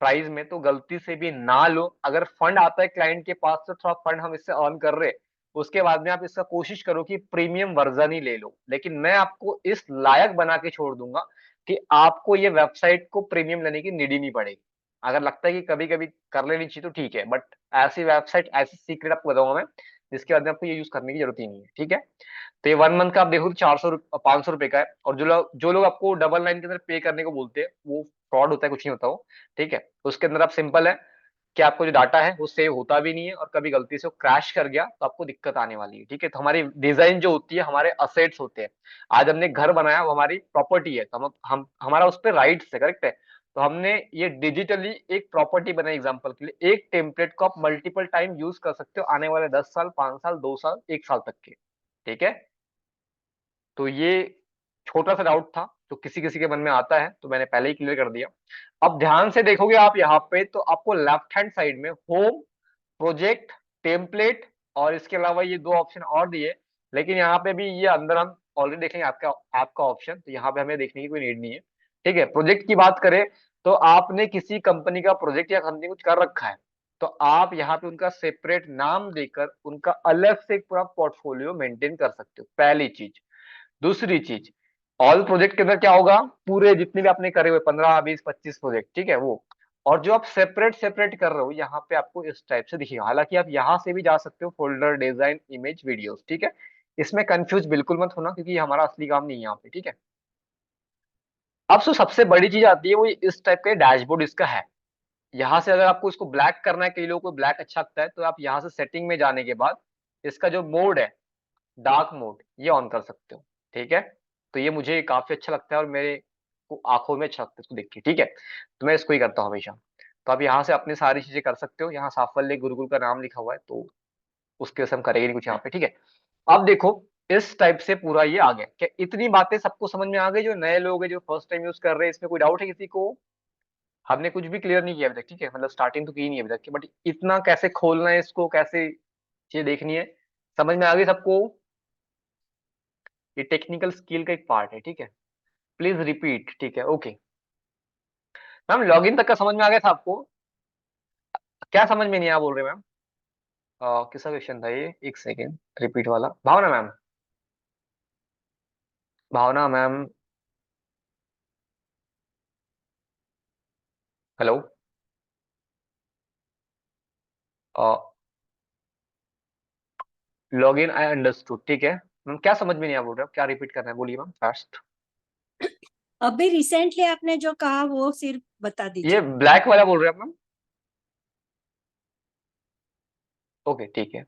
प्राइस में, तो गलती से भी ना लो। अगर फंड आता है क्लाइंट के पास तो थोड़ा फंड हम इससे अर्न कर रहे, उसके बाद में आप इसका कोशिश करो कि प्रीमियम वर्जन ही ले लो, लेकिन मैं आपको इस लायक बना के छोड़ दूंगा कि आपको ये वेबसाइट को प्रीमियम लेने की नीड ही नहीं पड़ेगी। अगर लगता है कि कभी कभी कर लेनी चाहिए तो ठीक है, बट ऐसी वेबसाइट, ऐसी सीक्रेट आपको बताऊंगा मैं जिसके बाद में आपको ये यूज करने की जरूरत ही नहीं है, ठीक है। तो ये 1 मंथ का आप देखो तो 500 रुपए का है, और जो लोग आपको 99 के अंदर पे करने को बोलते हैं वो फ्रॉड होता है, कुछ नहीं होता वो, ठीक है। उसके अंदर आप सिंपल है कि आपको जो डाटा है वो सेव होता भी नहीं है, और कभी गलती से वो क्रैश कर गया तो आपको दिक्कत आने वाली है, ठीक है। तो हमारी डिजाइन जो होती है हमारे असेट्स होते हैं। आज हमने घर बनाया वो हमारी प्रॉपर्टी है, तो हम हमारा उस पर राइट्स है, करेक्ट है। तो हमने ये डिजिटली एक प्रॉपर्टी बनाई एग्जांपल के लिए, एक टेम्पलेट को आप मल्टीपल टाइम यूज कर सकते हो आने वाले 10 साल, 5 साल, 2 साल, 1 साल तक के, ठीक है। तो ये छोटा सा डाउट था जो किसी किसी के मन में आता है, तो मैंने पहले ही क्लियर कर दिया। अब ध्यान से देखोगे आप यहाँ पे तो आपको लेफ्ट हैंड साइड में होम, प्रोजेक्ट, टेम्पलेट और इसके अलावा ये दो ऑप्शन और दिए, लेकिन यहाँ पे भी ये अंदर हम ऑलरेडी देखेंगे आपका आपका ऑप्शन, तो यहाँ पे हमें देखने की कोई नीड नहीं है, ठीक है। प्रोजेक्ट की बात करें तो आपने किसी कंपनी का प्रोजेक्ट या समथिंग कुछ कर रखा है, तो आप यहाँ पे उनका सेपरेट नाम देकर उनका अलग से एक पूरा पोर्टफोलियो मेंटेन कर सकते हो, पहली चीज। दूसरी चीज, ऑल प्रोजेक्ट के अंदर क्या होगा, पूरे जितने भी आपने करे हुए 15, 20, 25 प्रोजेक्ट, ठीक है वो। और जो आप सेपरेट सेपरेट कर रहे हो यहाँ पे आपको इस टाइप से दिखेगा, हालांकि आप यहाँ से भी जा सकते हो फोल्डर, डिजाइन, इमेज, वीडियोस, ठीक है। इसमें कंफ्यूज बिल्कुल मत होना क्योंकि ये हमारा असली काम नहीं है यहाँ पे, ठीक है। अब जो सबसे बड़ी चीज आती है वो इस टाइप का डैशबोर्ड इसका है। यहाँ से अगर आपको इसको ब्लैक करना है, कई लोगों को ब्लैक अच्छा लगता है, तो आप यहाँ से सेटिंग में जाने के बाद इसका जो मोड है, डार्क मोड, ये ऑन कर सकते हो, ठीक है। तो ये मुझे काफी अच्छा लगता है और मेरे को आंखों में अच्छा लगता है इसको देख के, ठीक है। तो मैं इसको ही करता हूँ हमेशा। तो आप यहाँ से अपनी सारी चीजें कर सकते हो, यहाँ साफल्य गुरुकुल का नाम लिखा हुआ है, तो उसके वजह से हम करेंगे नहीं कुछ यहाँ पे, ठीक है। अब देखो इस टाइप से पूरा ये आ गया, क्या इतनी बातें सबको समझ में आ गई? जो नए लोग हैं जो फर्स्ट टाइम यूज कर रहे हैं, इसमें कोई डाउट है किसी को? हमने कुछ भी क्लियर नहीं किया अभी तक, ठीक है, मतलब स्टार्टिंग तो की नहीं अभी तक, बट इतना कैसे खोलना है इसको, कैसे चीजें देखनी है, समझ में आ गई सबको? ये टेक्निकल स्किल का एक पार्ट है, ठीक है। प्लीज रिपीट, ठीक है, ओके। मैम लॉगिन तक का समझ में आ गया था आपको? क्या समझ में नहीं आया बोल रहे मैम? किसका क्वेश्चन था ये, एक सेकेंड, रिपीट वाला, Bhavna ma'am? Bhavna ma'am, hello. Login I understood, ठीक है। मैम क्या समझ में नहीं आया बोल रहे हो, क्या रिपीट करना है, बोलिए मैम फास्ट। अभी रिसेंटली आपने जो कहा वो सिर्फ बता ये दीजिए। ब्लैक वाला बोल रहे हैं आप मैम? ओके ठीक है।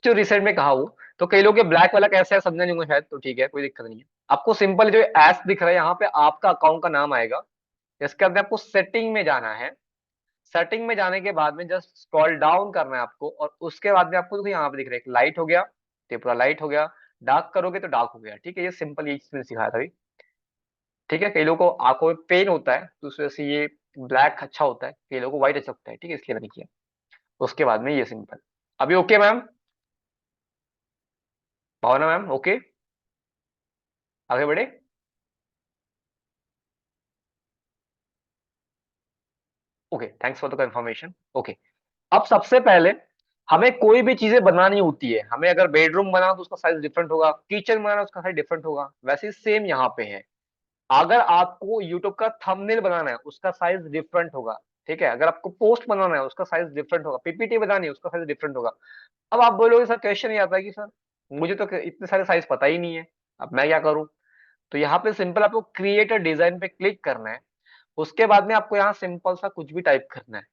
जो रिसेंट में कहा वो, तो कई लोग ये ब्लैक वाला कैसे है समझा नहीं होगा शायद, तो ठीक है कोई दिक्कत नहीं है। आपको सिंपल जो एस दिख रहा है यहाँ पे आपका अकाउंट का नाम आएगा। इसके अंदर आपको सेटिंग में जाना है। सेटिंग में जाने के बाद में जस्ट स्क्रॉल डाउन करना है आपको, और उसके बाद में आपको देखो यहाँ पे दिख रहा है लाइट हो गया, ये पूरा लाइट हो गया। डार्क करोगे तो डार्क हो गया। ठीक है, ये सिंपल ये चीज मैंने सिखाया था अभी। ठीक है, कई लोगों को आंखों में पेन होता है तो उस वजह से ये ब्लैक अच्छा होता है, कई लोगों को व्हाइट अच्छा लगता है। ठीक है, इसलिए मैंने किया। उसके बाद में ये सिंपल। अभी okay ma'am? Bhavna ma'am okay? आगे बढ़े? Okay, thanks for the confirmation. Okay, अब सबसे पहले हमें कोई भी चीजें बनानी होती है। हमें अगर बेडरूम बनाना तो उसका साइज डिफरेंट होगा, किचन बनाना उसका साइज डिफरेंट होगा, वैसे ही सेम यहाँ पे है। अगर आपको यूट्यूब का थंबनेल बनाना है उसका साइज डिफरेंट होगा। ठीक है, अगर आपको पोस्ट बनाना है उसका साइज डिफरेंट होगा, पीपीटी बनानी है उसका साइज डिफरेंट होगा। अब आप बोलोगे सर क्वेश्चन ये आता है कि सर मुझे तो इतने सारे साइज पता ही नहीं है, अब मैं क्या करूं? तो यहाँ पे सिंपल आपको क्रिएट अ डिजाइन पे क्लिक करना है। उसके बाद में आपको यहाँ सिंपल सा कुछ भी टाइप करना है।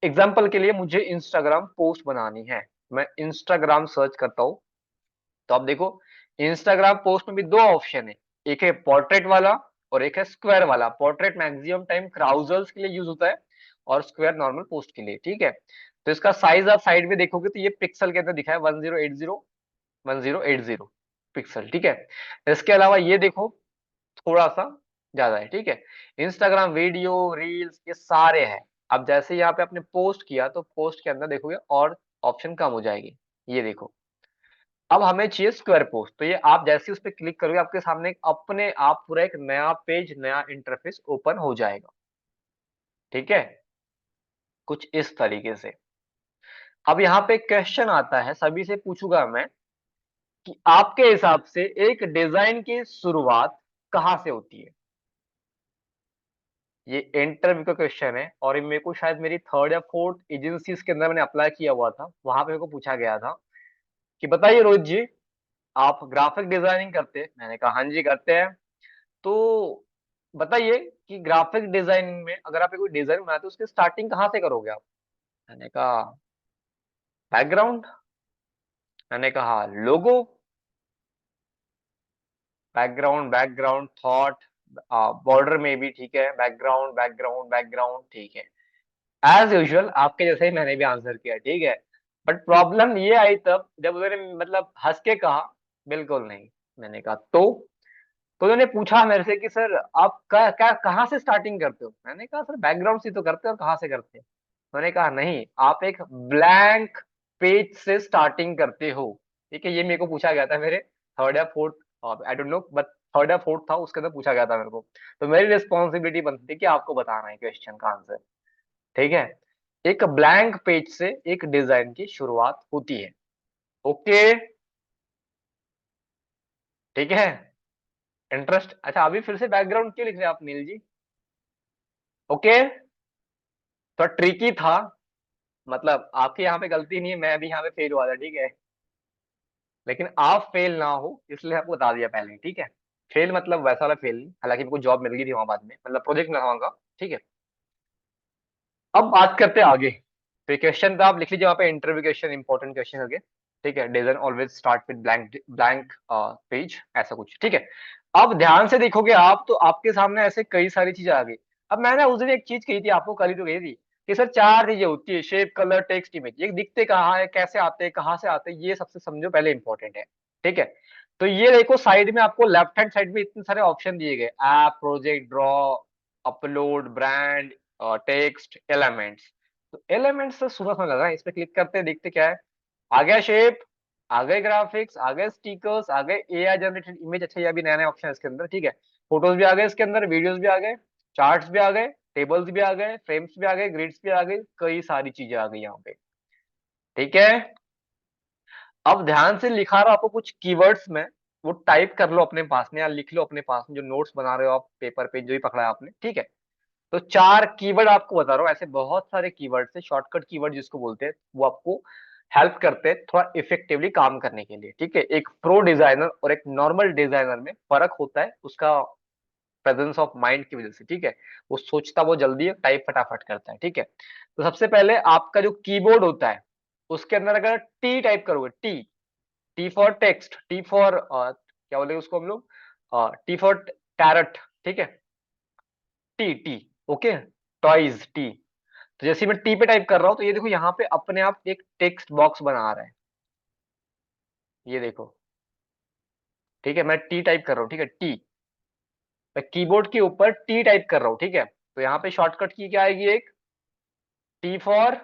एग्जाम्पल के लिए मुझे इंस्टाग्राम पोस्ट बनानी है, मैं इंस्टाग्राम सर्च करता हूँ। तो आप देखो इंस्टाग्राम पोस्ट में भी दो ऑप्शन है, एक है पोर्ट्रेट वाला और एक है स्क्वायर वाला। पोर्ट्रेट मैक्सिमम टाइम क्राउजर्स के लिए यूज होता है और स्क्वायर नॉर्मल पोस्ट के लिए। ठीक है, तो इसका साइज आप साइड में देखोगे तो ये पिक्सल के अंदर दिखा है 1080 पिक्सल। ठीक है, इसके अलावा ये देखो थोड़ा सा ज्यादा है। ठीक है, इंस्टाग्राम वीडियो रील्स ये सारे हैं। अब जैसे यहाँ पे आपने पोस्ट किया तो पोस्ट के अंदर देखोगे और ऑप्शन कम हो जाएगी। ये देखो, अब हमें चाहिए स्क्वायर पोस्ट, तो ये आप जैसे ही उस पर क्लिक करोगे आपके सामने अपने आप पूरा एक नया पेज नया इंटरफेस ओपन हो जाएगा। ठीक है, कुछ इस तरीके से। अब यहाँ पे क्वेश्चन आता है, सभी से पूछूंगा मैं कि आपके हिसाब से एक डिजाइन की शुरुआत कहाँ से होती है? ये इंटरव्यू का क्वेश्चन है और ये मेरे को शायद मेरी थर्ड या फोर्थ एजेंसीज के अंदर मैंने अप्लाई किया हुआ था, वहां पे मेरे को पूछा गया था कि बताइए रोहित जी, आप ग्राफिक डिजाइनिंग करते हैं? मैंने कहा हाँ जी करते हैं। तो बताइए कि ग्राफिक डिजाइनिंग में अगर आप कोई डिजाइन बनाते हो उसकी स्टार्टिंग कहाँ से करोगे आप? मैंने कहा बैकग्राउंड, मैंने कहा लोगो, बैकग्राउंड बैकग्राउंड थॉट, बॉर्डर में भी ठीक है, बैकग्राउंड बैकग्राउंड बैकग्राउंड ठीक है। एज यूजुअल आपके जैसे ही मैंने भी आंसर किया। ठीक है, बट प्रॉब्लम ये आई तब जब उन्होंने मतलब हंस के कहा बिल्कुल नहीं। मैंने कहा तो उन्होंने पूछा मेरे से कि सर आप क्या कहाँ से स्टार्टिंग करते हो? मैंने कहा सर बैकग्राउंड से तो करते हो और कहाँ से करते हैं? उन्होंने कहा नहीं, आप एक ब्लैंक पेज से स्टार्टिंग करते हो। ठीक है, ये मेरे को पूछा गया था मेरे थर्ड या fourth, I don't know but third या फोर्थ था, उसके अंदर पूछा गया था मेरे को। तो मेरी रिस्पॉन्सिबिलिटी बनती थी कि आपको बताना है क्वेश्चन का आंसर। ठीक है, एक ब्लैंक पेज से एक डिजाइन की शुरुआत होती है। ओके, ठीक है, इंटरेस्ट। अच्छा अभी फिर से बैकग्राउंड क्यों लिख रहे हैं आप नील जी? ओके, तो ट्रिकी था, मतलब आपकी यहाँ पे गलती नहीं है, मैं भी यहाँ पे फेल हुआ था। ठीक है, लेकिन आप फेल ना हो इसलिए आपको बता दिया पहले। ठीक है, फेल मतलब वैसा वाला फेल नहीं, हालांकि मेरे को जॉब मिल गई थी वहां बाद में, मतलब प्रोजेक्ट मिला था वहां का। ठीक है, अब बात करते हैं आगे। तो क्वेश्चन तो आप लिख लीजिए वहां पे, इंटरव्यू क्वेश्चन इंपॉर्टेंट क्वेश्चन होंगे। ठीक है, design always start with blank blank page, ऐसा कुछ। ठीक है, अब ध्यान से देखोगे आप तो आपके सामने ऐसे कई सारी चीजें आ गई। अब मैंने उस दिन एक चीज कही थी आपको, कल ही तो कही थी कि सर चार चीजें होती है, शेप कलर टेक्स्ट इमेज। ये दिखते कहाँ है, कैसे आते हैं, कहाँ से आते हैं, ये सबसे समझो पहले इंपॉर्टेंट है। ठीक है, तो ये देखो साइड में आपको लेफ्ट हैंड साइड में इतने सारे ऑप्शन दिए गए, app, project, draw, upload, brand, text, elements. तो एलिमेंट्स से सुबह समझ लगा, इस पे क्लिक करते हैं देखते क्या है। आ गया शेप, आ गए ग्राफिक्स, आ गए स्टिकर्स, आ गए एआई जनरेटेड इमेज। अच्छा ये अभी नया नया ऑप्शन है इसके अंदर। ठीक है, फोटोज भी आ गए इसके अंदर, वीडियोस भी आ गए, चार्ट्स भी आ गए, टेबल्स भी आ गए, फ्रेम्स भी आ गए, ग्रिड्स भी आ गई, कई सारी चीजें आ गई यहाँ पे। ठीक है, अब ध्यान से लिखा रहा आपको कुछ कीवर्ड्स में, वो टाइप कर लो अपने पास में या लिख लो अपने पास में, जो नोट्स बना रहे हो आप पेपर पे जो भी पकड़ा है आपने। ठीक है, तो चार कीवर्ड आपको बता रहा हूँ, ऐसे बहुत सारे कीवर्ड से, शॉर्टकट कीवर्ड जिसको बोलते हैं, वो आपको हेल्प करते हैं थोड़ा इफेक्टिवली काम करने के लिए। ठीक है, एक प्रो डिजाइनर और एक नॉर्मल डिजाइनर में फर्क होता है उसका प्रेजेंस ऑफ माइंड की वजह से। ठीक है, वो सोचता वो जल्दी है, टाइप फटाफट करता है। ठीक है, तो सबसे पहले आपका जो कीबोर्ड होता है उसके अंदर अगर टी टाइप करोगे, T, T for text, T for क्या बोलेंगे उसको हम लोग, टी फॉर टैरट, ठीक है, T T, okay, toys T. तो जैसे मैं टी पे टाइप कर रहा हूं तो ये देखो यहाँ पे अपने आप एक टेक्स्ट बॉक्स बना रहा है, ये देखो, ठीक है, मैं टी टाइप कर रहा हूँ, ठीक है, टी, मैं कीबोर्ड के ऊपर टी टाइप कर रहा हूँ, ठीक है, तो यहाँ पे शॉर्टकट की क्या आएगी, एक टी फॉर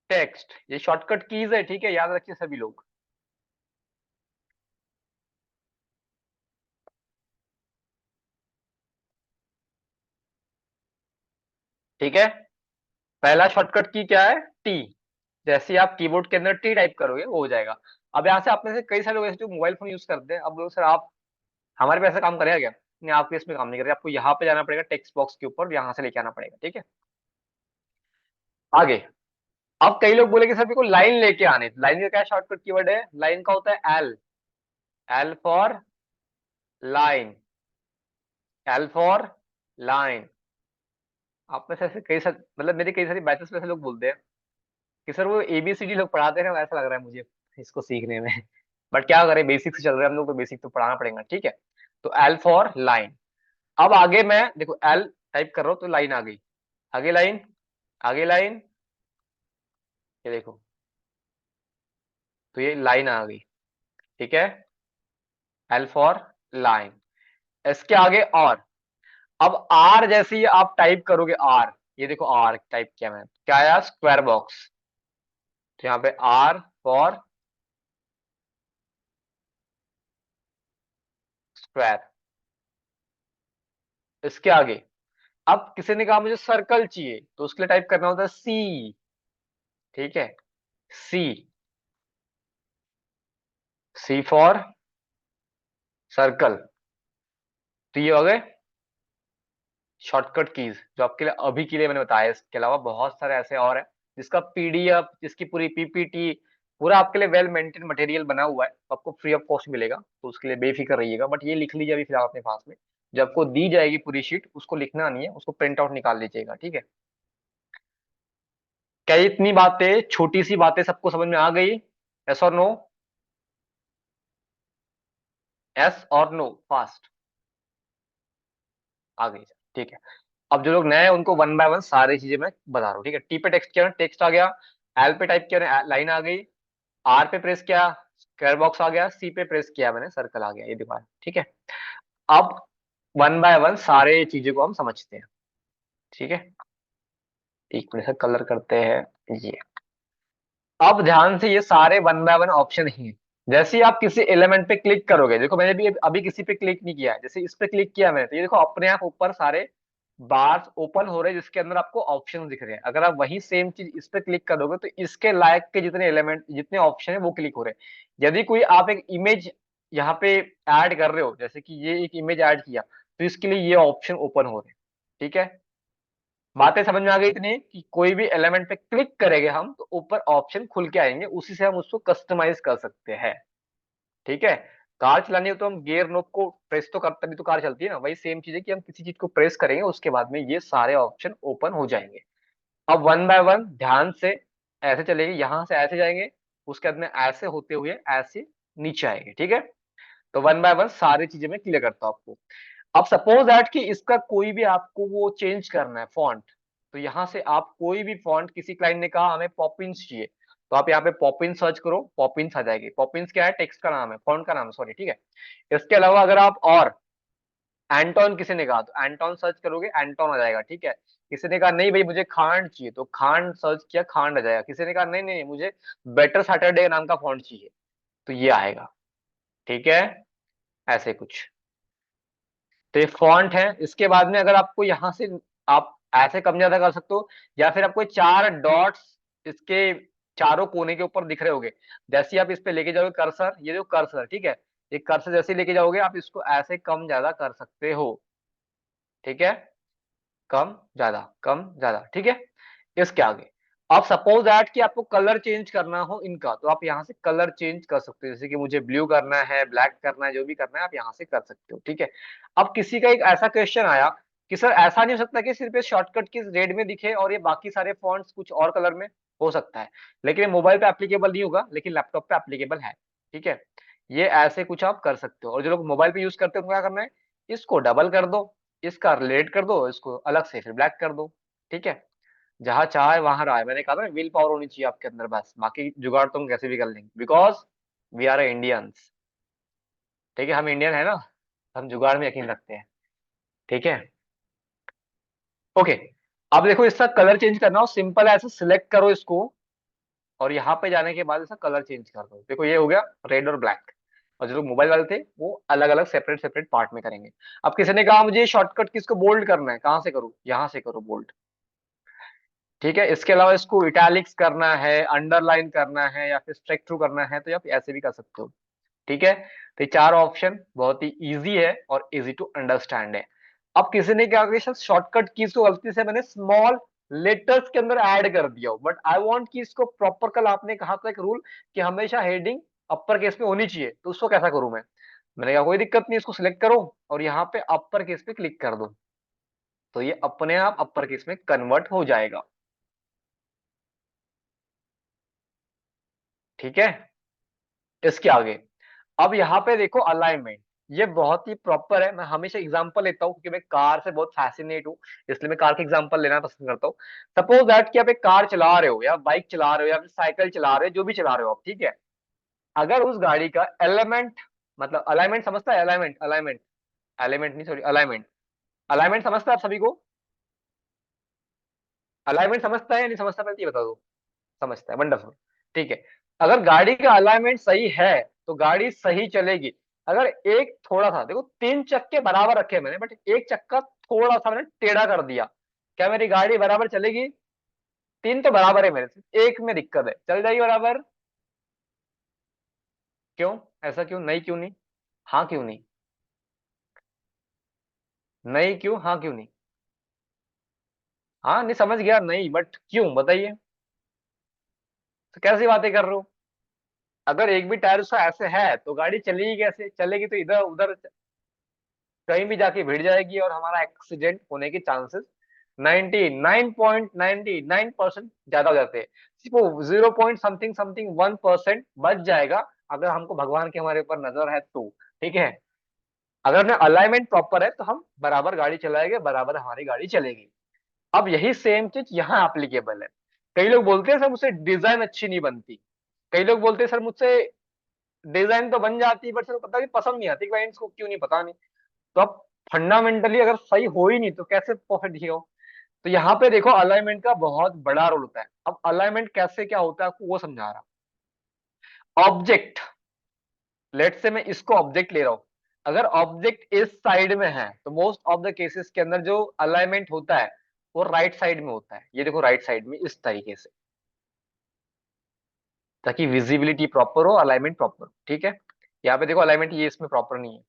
टेक्स्ट, ये शॉर्टकट कीज है, ठीक है, याद रखिए सभी लोग। ठीक है, पहला शॉर्टकट की क्या है, टी, जैसे ही आप कीबोर्ड के अंदर टी टाइप करोगे वो हो जाएगा। अब यहाँ से आप में से कई सारे लोग ऐसे जो मोबाइल फोन यूज करते हैं, अब लोग सर आप हमारे पे ऐसा काम करेगा क्या, नहीं आपके इसमें काम नहीं करेगा, आपको यहाँ पे जाना पड़ेगा टेक्स्ट बॉक्स के ऊपर, यहाँ से लेके आना पड़ेगा, ठीक है। आगे, अब कई लोग बोले कि सर मेरे को लाइन लेके आने, लाइन का क्या शॉर्टकट कीवर्ड है, लाइन का होता है L, L for line, L for line. आप में से ऐसे कई सारे, मतलब मेरे कई सारी बैचेस में ऐसे लोग बोलते हैं कि सर वो एबीसीडी लोग पढ़ाते हैं, ऐसा लग रहा है मुझे इसको सीखने में बट क्या करें, बेसिक से चल रहे हैं हम लोग, तो बेसिक तो पढ़ाना पड़ेगा, ठीक है। तो एल फॉर लाइन। अब आगे मैं देखो एल टाइप कर रहा हूं तो लाइन आ गई, आगे लाइन, आगे लाइन, ये देखो, तो ये लाइन आ गई, ठीक है, एल फॉर लाइन। इसके आगे और, अब आर जैसे ही आप टाइप करोगे आर, ये देखो आर टाइप किया मैंने, क्या आया, स्क्वायर बॉक्स, तो यहाँ पे आर फॉर स्क्वायर। इसके आगे, अब किसी ने कहा मुझे सर्कल चाहिए, तो उसके लिए टाइप करना होता है सी, ठीक है, सी, सी फॉर सर्कल। तो ये हो गए शॉर्टकट कीज जो आपके लिए अभी के लिए मैंने बताया, इसके अलावा बहुत सारे ऐसे और है जिसका पीडीएफ, जिसकी पूरी पीपीटी, पूरा आपके लिए वेल मेंटेन मटेरियल बना हुआ है, तो आपको फ्री ऑफ कॉस्ट मिलेगा, तो उसके लिए बेफिक्र रहिएगा। बट ये लिख लीजिए अभी फिलहाल अपने पास में, जब आपको दी जाएगी पूरी शीट उसको लिखना नहीं है, उसको प्रिंट आउट निकाल लीजिएगा, ठीक है। क्या ये इतनी बातें, छोटी सी बातें सबको समझ में आ गई, यस और नो, यस और नो, फास्ट आ गई, ठीक है। अब जो लोग नए हैं उनको वन बाय वन सारी चीजें मैं बता रहा हूँ, ठीक है। टी पे टेक्स्ट किया, टेक्स्ट आ गया, एल पे टाइप किया, लाइन आ गई, आर पे प्रेस किया, स्क्वायर बॉक्स आ गया, सी पे प्रेस किया मैंने, सर्कल आ गया, ये दिखा, ठीक है। अब वन बाय वन सारे चीजों को हम समझते हैं, ठीक है। एक मिनट से कलर करते हैं ये। अब ध्यान से, ये सारे वन बाय वन ऑप्शन ही हैं। जैसे ही आप किसी एलिमेंट पे क्लिक करोगे, देखो मैंने भी अभी किसी पे क्लिक नहीं किया है, जैसे इस पे क्लिक किया मैंने, तो ये देखो अपने आप ऊपर सारे बार्स ओपन हो रहे हैं जिसके अंदर आपको ऑप्शन दिख रहे हैं। अगर आप वही सेम चीज इस पे क्लिक करोगे तो इसके लायक के जितने एलिमेंट, जितने ऑप्शन है वो क्लिक हो रहे हैं। यदि कोई आप एक इमेज यहाँ पे ऐड कर रहे हो, जैसे कि ये एक इमेज ऐड किया, तो इसके लिए ये ऑप्शन ओपन हो रहे हैं, ठीक है। बातें समझ में आ गई इतनी कि कोई भी एलिमेंट पे क्लिक करेंगे हम तो ऊपर ऑप्शन खुल के आएंगे, उसी से हम उसको कस्टमाइज कर सकते हैं, ठीक है। कार चलानी हो तो हम गियर नोब को प्रेस तो करते, तभी तो कार चलती है ना, वही सेम चीज है कि हम किसी चीज को प्रेस करेंगे उसके बाद में ये सारे ऑप्शन ओपन हो जाएंगे। अब वन बाय वन ध्यान से ऐसे चलेंगे, यहां से ऐसे जाएंगे, उसके बाद में ऐसे होते हुए ऐसे नीचे आएंगे, ठीक है। तो वन बाय वन सारी चीजें मैं क्लियर करता हूँ आपको। अब सपोज दैट कि इसका कोई भी आपको वो चेंज करना है फॉन्ट, तो यहाँ से आप कोई भी फॉन्ट, किसी क्लाइंट ने कहा हमें पॉपिंस चाहिए, तो आप यहाँ पे पॉपिंस सर्च करो, पॉपिंस आ जाएगी। पॉपिंस क्या है, टेक्स्ट का नाम है, फॉन्ट का नाम है, सॉरी, ठीक है। इसके अलावा अगर आप और एंटोन किसी ने कहा तो एंटोन सर्च करोगे, एंटोन आ जाएगा, ठीक है। किसी ने कहा नहीं भाई मुझे खांड चाहिए, तो खांड सर्च किया, खांड आ जाएगा। किसी ने कहा नहीं नहीं मुझे बेटर सैटरडे नाम का फॉन्ट चाहिए, तो ये आएगा, ठीक है, ऐसे कुछ। तो ये फॉन्ट है। इसके बाद में अगर आपको यहाँ से आप ऐसे कम ज्यादा कर सकते हो, या फिर आपको चार डॉट्स इसके चारों कोने के ऊपर दिख रहे होंगे, जैसे ही आप इस पे लेके जाओगे कर्सर, ये जो कर्सर, ठीक है, ये कर्सर जैसे ही लेके जाओगे आप इसको ऐसे कम ज्यादा कर सकते हो, ठीक है, कम ज्यादा, कम ज्यादा, ठीक है। इसके आगे, अब सपोज दैट कि आपको कलर चेंज करना हो इनका, तो आप यहाँ से कलर चेंज कर सकते हो, जैसे कि मुझे ब्लू करना है, ब्लैक करना है, जो भी करना है आप यहाँ से कर सकते हो, ठीक है। अब किसी का एक ऐसा क्वेश्चन आया कि सर ऐसा नहीं हो सकता कि सिर्फ शॉर्टकट की रेड में दिखे और ये बाकी सारे फॉन्ट्स कुछ और कलर में, हो सकता है, लेकिन मोबाइल पे एप्लीकेबल नहीं होगा, लेकिन लैपटॉप पे एप्लीकेबल है, ठीक है। ये ऐसे कुछ आप कर सकते हो। और जो लोग मोबाइल पे यूज करते हो, उनको क्या करना है, इसको डबल कर दो, इसका रिलेट कर दो, इसको अलग से फिर ब्लैक कर दो। ठीक है, जहां चाहे वहां रहा है। मैंने कहा था विल पावर होनी चाहिए आपके अंदर, बस बाकी जुगाड़ तुम कैसे भी कर लेंगे, बिकॉज वी आर इंडियंस। ठीक है, हम इंडियन है ना, हम जुगाड़ में यकीन रखते हैं। ठीक है, ओके। अब देखो, इसका कलर चेंज करना हो, सिंपल है, ऐसे सिलेक्ट करो इसको, और यहाँ पे जाने के बाद इसका कलर चेंज कर दो। देखो ये हो गया रेड और ब्लैक। और जो लोग मोबाइल वाले थे वो अलग अलग सेपरेट सेपरेट पार्ट में करेंगे। अब किसी ने कहा मुझे शॉर्टकट किसको बोल्ड करना है, कहाँ से करूँ, यहाँ से करो बोल्ड। ठीक है, इसके अलावा इसको इटैलिक्स करना है, अंडरलाइन करना है, या फिर स्ट्राइक थ्रू करना है, तो आप ऐसे भी कर सकते हो। ठीक है, तो ये चार ऑप्शन बहुत ही इजी है और इजी टू अंडरस्टैंड है। अब किसी ने क्या किया, शॉर्टकट कीज को गलती से मैंने स्मॉल लेटर्स के अंदर ऐड कर दिया, बट आई वांट कि इसको प्रॉपर, कल आपने कहा था एक रूल कि हमेशा हेडिंग अपर केस में होनी चाहिए, तो उसको कैसा करूं मैंने कहा कोई दिक्कत नहीं, इसको सिलेक्ट करो और यहाँ पे अपर केस पे क्लिक कर दो, तो ये अपने आप अपर केस में कन्वर्ट हो जाएगा। ठीक है, इसके आगे अब यहाँ पे देखो अलाइनमेंट, ये बहुत ही प्रॉपर है। मैं हमेशा एग्जांपल लेता हूँ क्योंकि मैं कार से बहुत फैसिनेट हूँ, इसलिए मैं कार के एग्जांपल लेना पसंद करता हूँ। सपोज दैट कि आप एक कार चला रहे हो, या बाइक चला रहे हो, या फिर साइकिल चला रहे हो, जो भी चला रहे हो आप, ठीक है। अगर उस गाड़ी का एलिमेंट, मतलब अलाइनमेंट समझता है, अलाइनमेंट अलाइनमेंट एलिमेंट नहीं, सॉरी, अलाइनमेंट, अलाइनमेंट समझता है आप सभी को, अलाइनमेंट समझता है या नहीं समझता, पहले ये बता दो। समझता है, वंडरफुल। ठीक है, अगर गाड़ी का अलाइनमेंट सही है तो गाड़ी सही चलेगी। अगर एक थोड़ा सा, देखो तीन चक्के बराबर रखे मैंने, बट एक चक्का थोड़ा सा मैंने टेढ़ा कर दिया, क्या मेरी गाड़ी बराबर चलेगी? तीन तो बराबर है मेरे से, एक में दिक्कत है, चल जाएगी बराबर? क्यों? ऐसा क्यों नहीं, क्यों नहीं? हाँ क्यों नहीं? नहीं क्यों, हाँ क्यों नहीं? हाँ नहीं, समझ गया नहीं, बट क्यों बताइए, तो कैसी बातें कर रहे हो? अगर एक भी टायर उसका ऐसे है तो गाड़ी चलेगी कैसे? चलेगी तो इधर उधर कहीं भी जाके भिड़ जाएगी, और हमारा एक्सीडेंट होने के चांसेस 99.99% ज्यादा हो जाते हैं। सिर्फ वो 0 पॉइंट समथिंग समथिंग 1% बच जाएगा, अगर हमको भगवान की हमारे ऊपर नजर है तो। ठीक है, अगर ना अलाइनमेंट प्रॉपर है तो हम बराबर गाड़ी चलाएंगे, बराबर हमारी गाड़ी चलेगी। अब यही सेम चीज यहाँ एप्लीकेबल है। कई लोग बोलते हैं सर मुझसे डिजाइन अच्छी नहीं बनती, कई लोग बोलते हैं सर मुझसे डिजाइन तो बन जाती है, बट सर पता नहीं पसंद नहीं आती, क्लाइंट्स को क्यों नहीं पता नहीं। तो अब फंडामेंटली अगर सही हो ही नहीं तो कैसे परफेक्ट दिखेगा? तो यहाँ पे देखो अलाइनमेंट का बहुत बड़ा रोल होता है। अब अलाइनमेंट कैसे क्या होता है आपको वो समझा रहा। ऑब्जेक्ट, लेट से मैं इसको ऑब्जेक्ट ले रहा हूं, अगर ऑब्जेक्ट इस साइड में है तो मोस्ट ऑफ द केसेस के अंदर जो अलाइनमेंट होता है वो राइट साइड में होता है। ये देखो राइट साइड में इस तरीके से, ताकि विजिबिलिटी प्रॉपर हो, अलाइनमेंट प्रॉपर हो। ठीक है, यहाँ पे देखो अलाइनमेंट ये इसमें प्रॉपर नहीं है।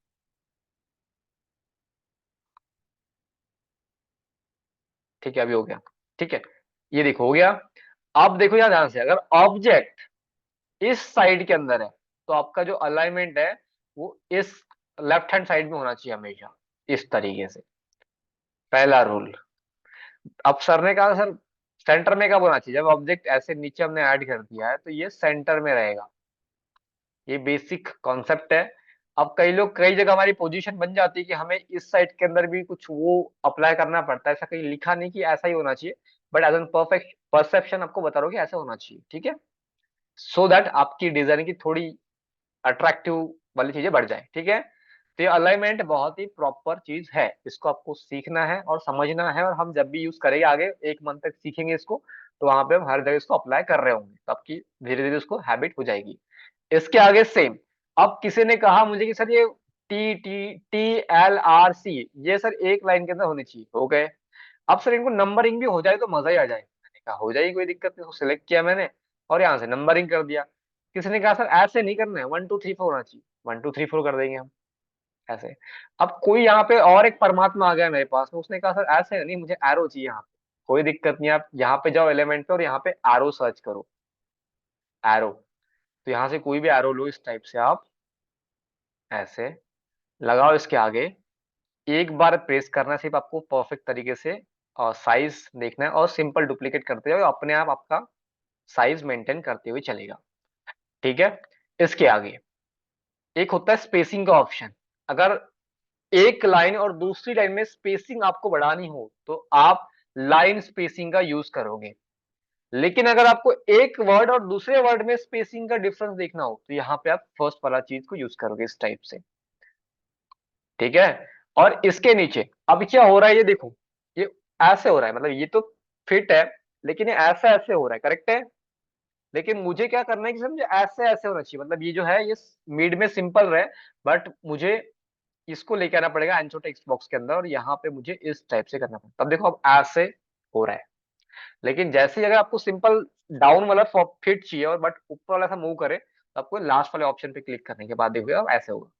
ठीक है, अभी हो गया। ठीक है, ये देखो हो गया। अब देखो यहाँ ध्यान से, अगर ऑब्जेक्ट इस साइड के अंदर है तो आपका जो अलाइनमेंट है वो इस लेफ्ट हैंड साइड में होना चाहिए हमेशा, इस तरीके से। पहला रूल। अब सर ने कहा सर सेंटर में कब होना चाहिए, जब ऑब्जेक्ट ऐसे नीचे हमने ऐड कर दिया है तो ये सेंटर में रहेगा। ये बेसिक कॉन्सेप्ट है। अब कई लोग, कई जगह हमारी पोजीशन बन जाती है कि हमें इस साइड के अंदर भी कुछ वो अप्लाई करना पड़ता है, ऐसा कहीं लिखा नहीं कि ऐसा ही होना चाहिए, but as an perfect perception आपको बता रहा हूँ कि ऐसा होना चाहिए। ठीक है, सो दैट आपकी डिजाइन की थोड़ी अट्रैक्टिव वाली चीजें बढ़ जाए। ठीक है, तो ये अलाइनमेंट बहुत ही प्रॉपर चीज है, इसको आपको सीखना है और समझना है, और हम जब भी यूज करेंगे आगे 1 मंथ तक सीखेंगे इसको, तो वहां पे हम हर जगह इसको अप्लाई कर रहे होंगे, तो आपकी धीरे धीरे उसको हैबिट हो जाएगी। इसके आगे सेम। अब किसी ने कहा मुझे कि सर ये T T T L R C, ये सर एक लाइन के अंदर होनी चाहिए, हो गए। अब सर इनको नंबरिंग भी हो जाए तो मजा ही आ जाए, मैंने कहा हो जाएगी कोई दिक्कत नहीं, सिलेक्ट किया मैंने और यहाँ से नंबरिंग कर दिया। किसी ने कहा सर ऐसे नहीं करना है, 1 2 3 4 होना चाहिए, 1 2 3 4 कर देंगे हम ऐसे। अब कोई यहाँ पे और एक परमात्मा आ गया मेरे पास में, उसने कहा सर ऐसे नहीं, मुझे एरो चाहिए यहाँ पे। कोई दिक्कत नहीं, आप यहाँ पे जाओ एलिमेंट पे और यहाँ पे एरो सर्च करो, एरो। तो यहाँ से कोई भी एरो लो, इस टाइप से आप ऐसे लगाओ इसके आगे, एक बार प्रेस करना है सिर्फ आपको परफेक्ट तरीके से, और साइज देखना है, और सिंपल डुप्लीकेट करते हुए अपने आप आपका साइज मेंटेन करते हुए चलेगा। ठीक है, इसके आगे एक होता है स्पेसिंग का ऑप्शन। अगर एक लाइन और दूसरी लाइन में स्पेसिंग आपको बढ़ानी हो तो आप लाइन स्पेसिंग का यूज करोगे। लेकिन अगर आपको एक वर्ड और दूसरे वर्ड में स्पेसिंग का डिफरेंस देखना हो तो यहाँ पे आप फर्स्ट वाला चीज को यूज करोगे इस टाइप से। ठीक है। और इसके नीचे अब क्या हो रहा है ये देखो, ये ऐसे हो रहा है, मतलब ये तो फिट है लेकिन ये ऐसे ऐसे हो रहा है, करेक्ट है। लेकिन मुझे क्या करना है कि समझे ऐसे ऐसे होना चाहिए, मतलब ये जो है ये मिड में सिंपल रहे, बट मुझे इसको लेके आना पड़ेगा आंसर टेक्स्ट बॉक्स के अंदर और यहाँ पे मुझे इस टाइप से करना पड़ेगा। तब देखो अब ऐसे हो रहा है। लेकिन जैसे ही अगर आपको सिंपल डाउन वाला फिट चाहिए और बट ऊपर वाला ऐसा मूव करे तो आपको लास्ट वाले ऑप्शन पे क्लिक करने के बाद देखिए अब ऐसे होगा।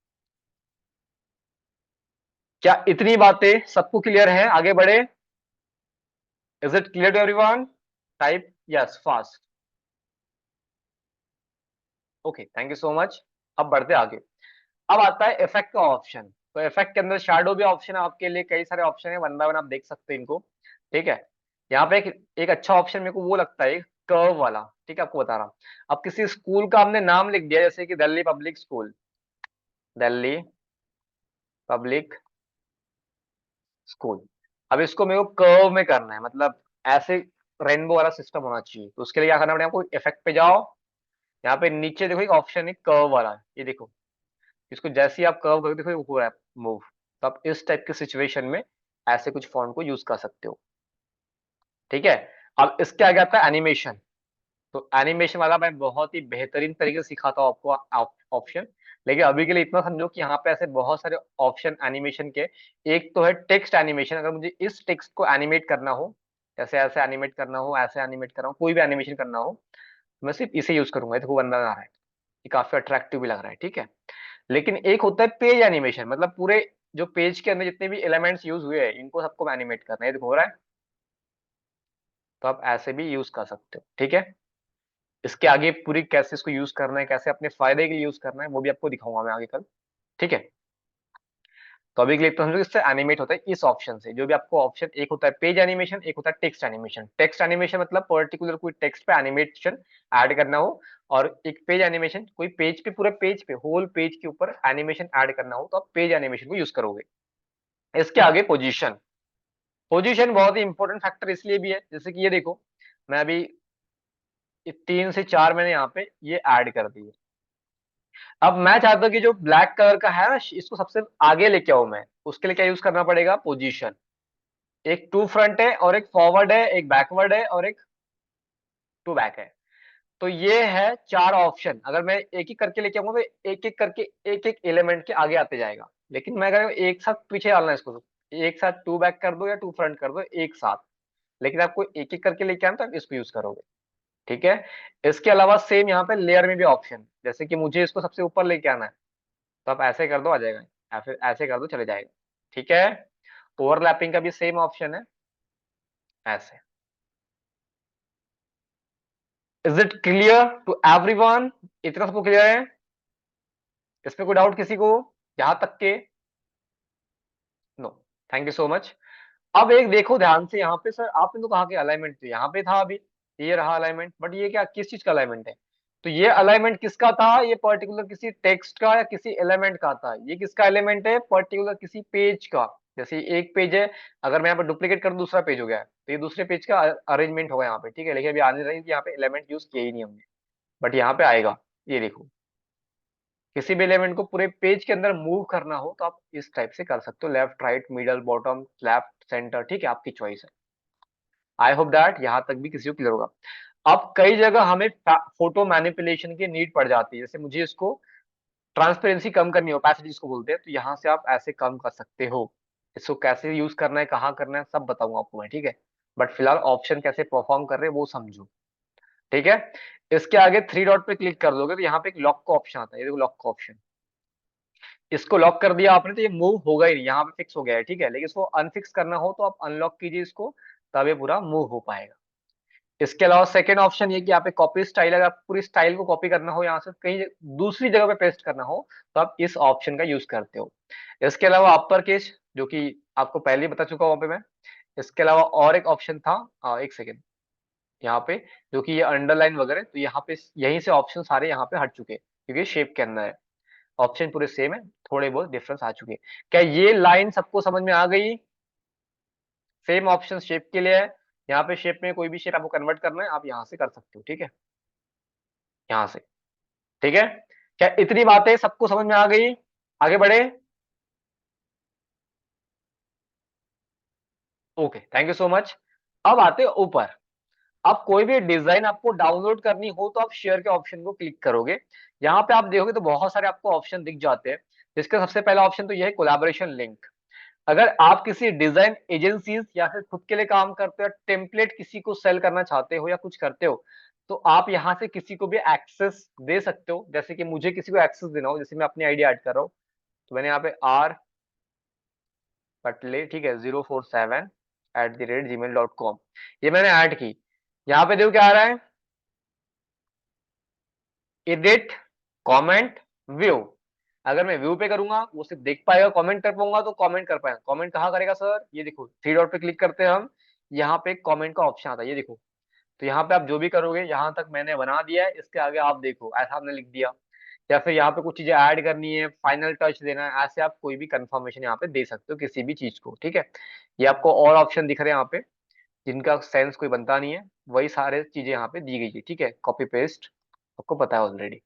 क्या इतनी बातें सबको क्लियर है? आगे बढ़े। Is it clear to everyone? Type yes fast. Okay, thank you so much. अब बढ़ते आगे। अब आता है इफेक्ट का ऑप्शन। तो इफेक्ट के अंदर शैडो भी ऑप्शन है आपके लिए, कई सारे ऑप्शन है, वन बाय वन आप देख सकते हैं इनको। ठीक है। यहाँ पे एक अच्छा ऑप्शन मेरे को वो लगता है कर्व वाला। ठीक है, आपको बता रहा हूँ। अब किसी स्कूल का हमने नाम लिख दिया जैसे कि Delhi public school, Delhi public school. अब इसको मेरे को कर्व में करना है, मतलब ऐसे रेनबो वाला सिस्टम होना चाहिए। तो उसके लिए क्या करना पड़ेगा आपको, इफेक्ट पे जाओ, यहाँ पे नीचे देखो एक ऑप्शन है कर्व वाला, ये देखो। इसको जैसे ही आप कर्व करके देखो ये हो रहा है मूव। तो आप इस टाइप के सिचुएशन में ऐसे कुछ फॉन्ट को यूज कर सकते हो। ठीक है। अब इसके आगे आता है एनिमेशन। तो एनिमेशन वाला मैं बहुत ही बेहतरीन तरीके से सिखाता हूँ आपको ऑप्शन। लेकिन अभी के लिए इतना समझो कि यहाँ पे ऐसे बहुत सारे ऑप्शन एनिमेशन के। एक तो है टेक्स्ट एनिमेशन, अगर मुझे इस टेक्स्ट को एनिमेट करना हो, जैसे ऐसे एनिमेट करना हो, ऐसे एनिमेट करना हो, कोई भी एनिमेशन करना हो, तो मैं सिर्फ इसे यूज करूंगा। देखो बंदा आ रहा है, ये काफी अट्रैक्टिव भी लग रहा है। ठीक है। लेकिन एक होता है पेज एनिमेशन, मतलब पूरे जो पेज के अंदर जितने भी एलिमेंट्स यूज हुए हैं इनको सबको एनिमेट करना है। ये देखो हो रहा है। तो आप ऐसे भी यूज कर सकते हो। ठीक है। इसके आगे पूरी कैसे इसको यूज करना है, कैसे अपने फायदे के लिए यूज करना है, वो भी आपको दिखाऊंगा मैं आगे कल। ठीक है। तो अभी के लिए तो समझो इससे एनिमेट होता है इस ऑप्शन से। जो भी आपको ऑप्शन, एक होता है पेज एनिमेशन, एक होता है टेक्स्ट एनिमेशन। टेक्स्ट एनिमेशन मतलब पर्टिकुलर कोई टेक्स्ट पे एनिमेशन ऐड करना हो, और एक पेज एनिमेशन कोई पेज पे, पूरे पेज पे, होल पेज के ऊपर एनिमेशन ऐड करना हो तो आप पेज एनिमेशन को यूज करोगे। इसके आगे पोजीशन। पोजीशन बहुत ही इंपॉर्टेंट फैक्टर इसलिए भी है, जैसे कि ये देखो, मैं अभी 3 से 4 मैंने यहाँ पे ये ऐड कर दिए। अब मैं चाहता हूँ कि जो ब्लैक कलर का है ना इसको सबसे आगे लेके आऊं मैं, उसके लिए क्या यूज करना पड़ेगा, पोजीशन। एक टू फ्रंट है और एक फॉरवर्ड है, एक बैकवर्ड है और एक टू बैक है। तो ये है 4 ऑप्शन। अगर मैं एक एक करके लेके आऊंगा तो एक एक करके एक एक एलिमेंट के आगे आते जाएगा। लेकिन मैं अगर एक साथ पीछे डालना है इसको, तो एक साथ टू बैक कर दो या टू फ्रंट कर दो एक साथ। लेकिन आपको एक एक करके लेके आना तो आप इसको यूज करोगे। ठीक है। इसके अलावा सेम यहाँ पे लेयर में भी ऑप्शन, जैसे कि मुझे इसको सबसे ऊपर लेके आना है तो आप ऐसे कर दो आ जाएगा, या फिर ऐसे कर दो चले जाएगा। ठीक है। ओवरलैपिंग का भी सेम ऑप्शन है, ऐसे। Is it clear to everyone? इतना सबको क्लियर है? इसमें कोई डाउट किसी को यहां तक के? No. Thank you so much. अब एक देखो ध्यान से यहाँ पे, सर आपने तो कहा कि अलाइनमेंट तो यहाँ पे था अभी, ये रहा अलाइनमेंट, बट ये क्या, किस चीज का अलाइनमेंट है? तो ये अलाइनमेंट किसका था, ये पर्टिकुलर किसी टेक्स्ट का या किसी एलिमेंट का था। ये किसका एलिमेंट है, पर्टिकुलर किसी पेज का। जैसे एक पेज है, अगर मैं यहाँ पे डुप्लीकेट कर दूं दूसरा पेज हो गया, तो ये दूसरे पेज का अरेंजमेंट होगा यहाँ पे। ठीक है। लेकिन अभी आने रही यहाँ पे एलिमेंट यूज किया ही नहीं हमने, बट यहाँ पे आएगा। ये देखो, किसी भी एलिमेंट को पूरे पेज के अंदर मूव करना हो तो आप इस टाइप से कर सकते हो, left right middle bottom left centre. ठीक है, आपकी चॉइस है। आई होप दैट यहाँ तक भी किसी को क्लियर होगा। अब कई जगह हमें फोटो मैनिपुलेशन की नीड पड़ जाती है, जैसे मुझे इसको ट्रांसपेरेंसी कम करनी हो, पैसेज जिसको बोलते हैं, तो यहाँ से आप ऐसे कम कर सकते हो। इसको कैसे यूज करना है, कहाँ करना है, सब बताऊंगा आपको मैं। ठीक है। बट फिलहाल ऑप्शन कैसे परफॉर्म कर रहे हैं वो समझो। ठीक है। इसके आगे थ्री डॉट पे क्लिक कर दोगे तो यहाँ पे एक लॉक का ऑप्शन आता है, ये देखो लॉक का ऑप्शन। इसको लॉक कर दिया आपने तो ये मूव होगा ही नहीं, यहाँ पे फिक्स हो गया है। ठीक है। लेकिन इसको अनफिक्स करना हो तो आप अनलॉक कीजिए इसको, तब ये पूरा मूव हो पाएगा। इसके अलावा सेकेंड ऑप्शन ये कि यहाँ पे कॉपी स्टाइल, अगर आप पूरी स्टाइल को कॉपी करना हो यहाँ से कहीं दूसरी जगह पे पेस्ट करना हो तो आप इस ऑप्शन का यूज करते हो। इसके अलावा अपर केस, जो कि आपको पहले ही बता चुका हूँ वहां पे मैं। इसके अलावा और एक ऑप्शन था, एक सेकेंड, यहाँ पे, जो कि ये अंडरलाइन वगैरह, तो यहाँ पे यहीं से ऑप्शन सारे यहाँ पे हट चुके हैं क्योंकि शेप के अंदर है। ऑप्शन पूरे सेम है, थोड़े बहुत डिफरेंस आ चुके हैं। क्या ये लाइन सबको समझ में आ गई? सेम ऑप्शन शेप के लिए है, यहाँ पे शेप में कोई भी शेप आपको कन्वर्ट करना है आप यहाँ से कर सकते हो, ठीक है, यहाँ से, ठीक है। क्या इतनी बातें सबको समझ में आ गई? आगे बढ़े? Okay, thank you so much. अब आते हैं ऊपर। अब कोई भी डिजाइन आपको डाउनलोड करनी हो तो आप शेयर के ऑप्शन को क्लिक करोगे। यहाँ पे आप देखोगे तो बहुत सारे आपको ऑप्शन दिख जाते हैं, जिसका सबसे पहला ऑप्शन तो यह है कोलैबोरेशन लिंक। अगर आप किसी डिजाइन एजेंसीज या फिर खुद के लिए काम करते हो, टेम्पलेट किसी को सेल करना चाहते हो या कुछ करते हो, तो आप यहाँ से किसी को भी एक्सेस दे सकते हो। जैसे कि मुझे किसी को एक्सेस देना हो, जैसे मैं अपनी आईडी ऐड कर रहा हूँ, तो मैंने यहाँ पे आर पटले, ठीक है, 047@gmail.com, ये मैंने ऐड की। यहाँ पे देखो क्या आ रहा है, एडिट, कमेंट, व्यू। अगर मैं व्यू पे करूंगा वो सिर्फ देख पाएगा, कमेंट कर पाऊंगा तो कमेंट कर पाएगा। कमेंट कहाँ करेगा सर? ये देखो थ्री डॉट पे क्लिक करते हैं हम, यहाँ पे कमेंट का ऑप्शन आता है, ये देखो। तो यहाँ पे आप जो भी करोगे, यहाँ तक मैंने बना दिया है, इसके आगे आप देखो ऐसा आपने लिख दिया, या फिर यहाँ पे कुछ चीजें ऐड करनी है, फाइनल टच देना है, ऐसे आप कोई भी कंफर्मेशन यहाँ पे दे सकते हो किसी भी चीज को, ठीक है। ये आपको और ऑप्शन दिख रहे हैं यहाँ पे, जिनका सेंस कोई बनता नहीं है, वही सारे चीजें यहाँ पे दी गई है, ठीक है, कॉपी पेस्ट, आपको पता है ऑलरेडी,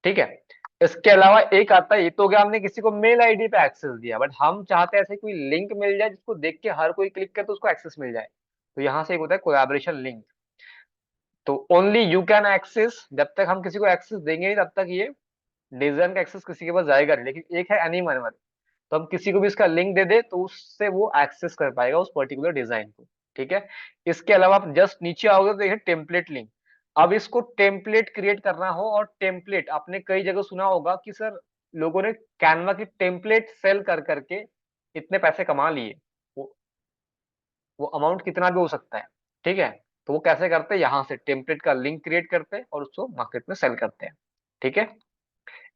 ठीक है। इसके अलावा एक आता है, ये तो क्या हमने किसी को मेल आईडी पे एक्सेस दिया, बट हम चाहते हैं ऐसे कोई लिंक मिल जाए जिसको देख के हर कोई क्लिक करे तो उसको एक्सेस मिल जाए। तो यहाँ से एक होता है कोलैबोरेशन लिंक। तो ओनली यू कैन एक्सेस, जब तक हम किसी को एक्सेस देंगे नहीं तब तक ये डिजाइन का एक्सेस किसी के पास जाएगा नहीं। लेकिन एक है एनी वन, तो हम किसी को भी इसका लिंक दे दे तो उससे वो एक्सेस कर पाएगा उस पर्टिकुलर डिजाइन को, ठीक है। इसके अलावा आप जस्ट नीचे आओगे तो देखिए टेम्पलेट लिंक। अब इसको टेम्पलेट क्रिएट करना हो, और टेम्पलेट आपने कई जगह सुना होगा कि सर लोगों ने कैनवा की टेम्पलेट सेल कर करके इतने पैसे कमा लिए, वो वो अमाउंट कितना भी हो सकता है, ठीक है। तो वो कैसे करते हैं, यहाँ से टेम्पलेट का लिंक क्रिएट करते हैं और उसको मार्केट में सेल करते हैं, ठीक है।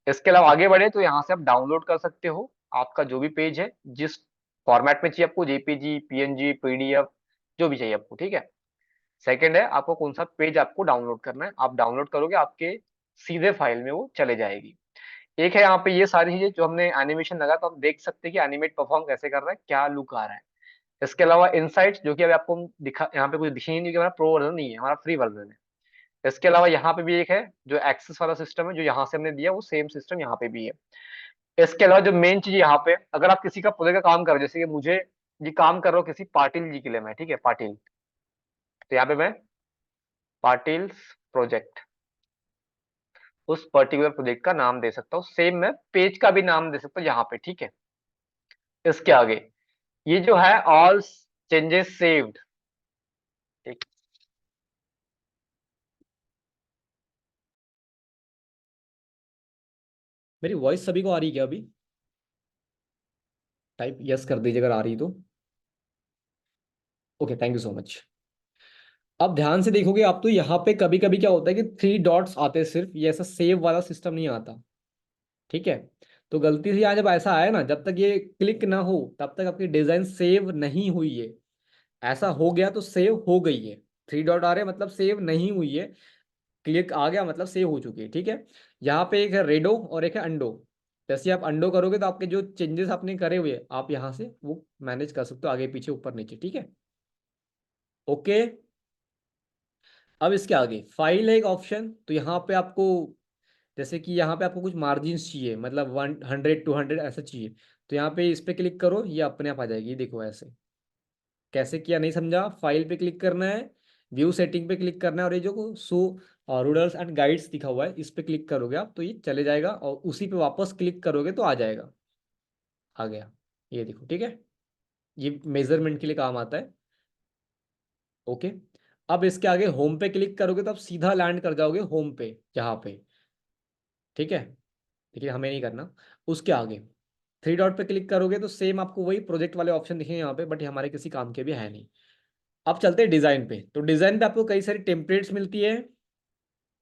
इसके अलावा आगे बढ़े तो यहाँ से आप डाउनलोड कर सकते हो आपका जो भी पेज है, जिस फॉर्मेट में चाहिए आपको, जेपीजी, पीएनजी, पीडीएफ, जो भी चाहिए आपको, ठीक है। सेकंड है आपको कौन सा पेज आपको डाउनलोड करना है, आप डाउनलोड करोगे आपके सीधे फाइल में वो चले जाएगी। एक है यहाँ पे ये सारी चीजें जो हमने एनिमेशन लगा, तो हम देख सकते हैं कि एनिमेट परफॉर्म कैसे कर रहा है, क्या लुक आ रहा है। इसके अलावा इनसाइट्स, जो कि अभी आपको दिखा, यहाँ पे कुछ दिखी नहीं क्योंकि हमारा प्रो वर्जन नहीं है, हमारा फ्री वर्जन है। इसके अलावा यहाँ पे भी एक है जो एक्सेस वाला सिस्टम है, जो यहाँ से हमने दिया वो सेम सिस्टम यहाँ पे भी है। इसके अलावा जो मेन चीज यहाँ पे, अगर आप किसी का प्रोजेक्ट का काम कर रहे हो, जैसे कि मुझे ये काम कर रहा हूँ किसी पाटिल जी के लिए मैं, ठीक है, पाटिल, तो यहाँ पे मैं पाटिल प्रोजेक्ट, उस पर्टिकुलर प्रोजेक्ट का नाम दे सकता हूँ। सेम मैं पेज का भी नाम दे सकता हूँ यहाँ पे, ठीक है। इसके आगे ये जो है ऑल चेंजेस सेव्ड, ठीक। मेरी वॉइस सभी को आ रही है क्या अभी? टाइप यस कर दीजिए अगर आ रही तो। Okay, thank you so much. अब ध्यान से देखोगे आप तो यहाँ पे कभी कभी क्या होता है कि थ्री डॉट्स आते हैं सिर्फ, ये ऐसा सेव वाला सिस्टम नहीं आता, ठीक है। तो गलती से यहाँ जब ऐसा आया ना, जब तक ये क्लिक ना हो तब तक आपकी डिजाइन सेव नहीं हुई है। ऐसा हो गया तो सेव हो गई है, थ्री डॉट आ रहे हैं मतलब सेव नहीं हुई है, क्लिक आ गया मतलब सेव हो चुकी है, ठीक है। यहाँ पे एक है रेडो और एक है अंडो। जैसे आप अंडो करोगे तो आपके जो चेंजेस आपने करे हुए आप यहाँ से वो मैनेज कर सकते हो, आगे पीछे ऊपर नीचे, ठीक है। ओके, अब इसके आगे फाइल है एक ऑप्शन, तो यहाँ पे आपको जैसे कि यहाँ पे आपको कुछ मार्जिन चाहिए, मतलब 100 200 ऐसा चाहिए, तो यहाँ पे इस पे क्लिक करो, ये अपने आप आ जाएगी, ये देखो ऐसे। कैसे किया नहीं समझा? फाइल पे क्लिक करना है, व्यू सेटिंग पे क्लिक करना है, और ये जो सो रूलर्स एंड गाइड्स दिखा हुआ है इस पे क्लिक करोगे आप तो ये चले जाएगा, और उसी पे वापस क्लिक करोगे तो आ जाएगा, आ गया, ये देखो, ठीक है। ये मेजरमेंट के लिए काम आता है। ओके, अब इसके आगे होम पे क्लिक करोगे तो आप सीधा लैंड कर जाओगे होम पे, यहाँ पे, ठीक है। लेकिन हमें नहीं करना। उसके आगे थ्री डॉट पे क्लिक करोगे तो सेम आपको वही प्रोजेक्ट वाले ऑप्शन दिखेंगे यहाँ पे, बट ये हमारे किसी काम के भी है नहीं। अब चलते हैं डिजाइन पे, तो डिजाइन पे आपको कई सारी टेम्पलेट्स मिलती है,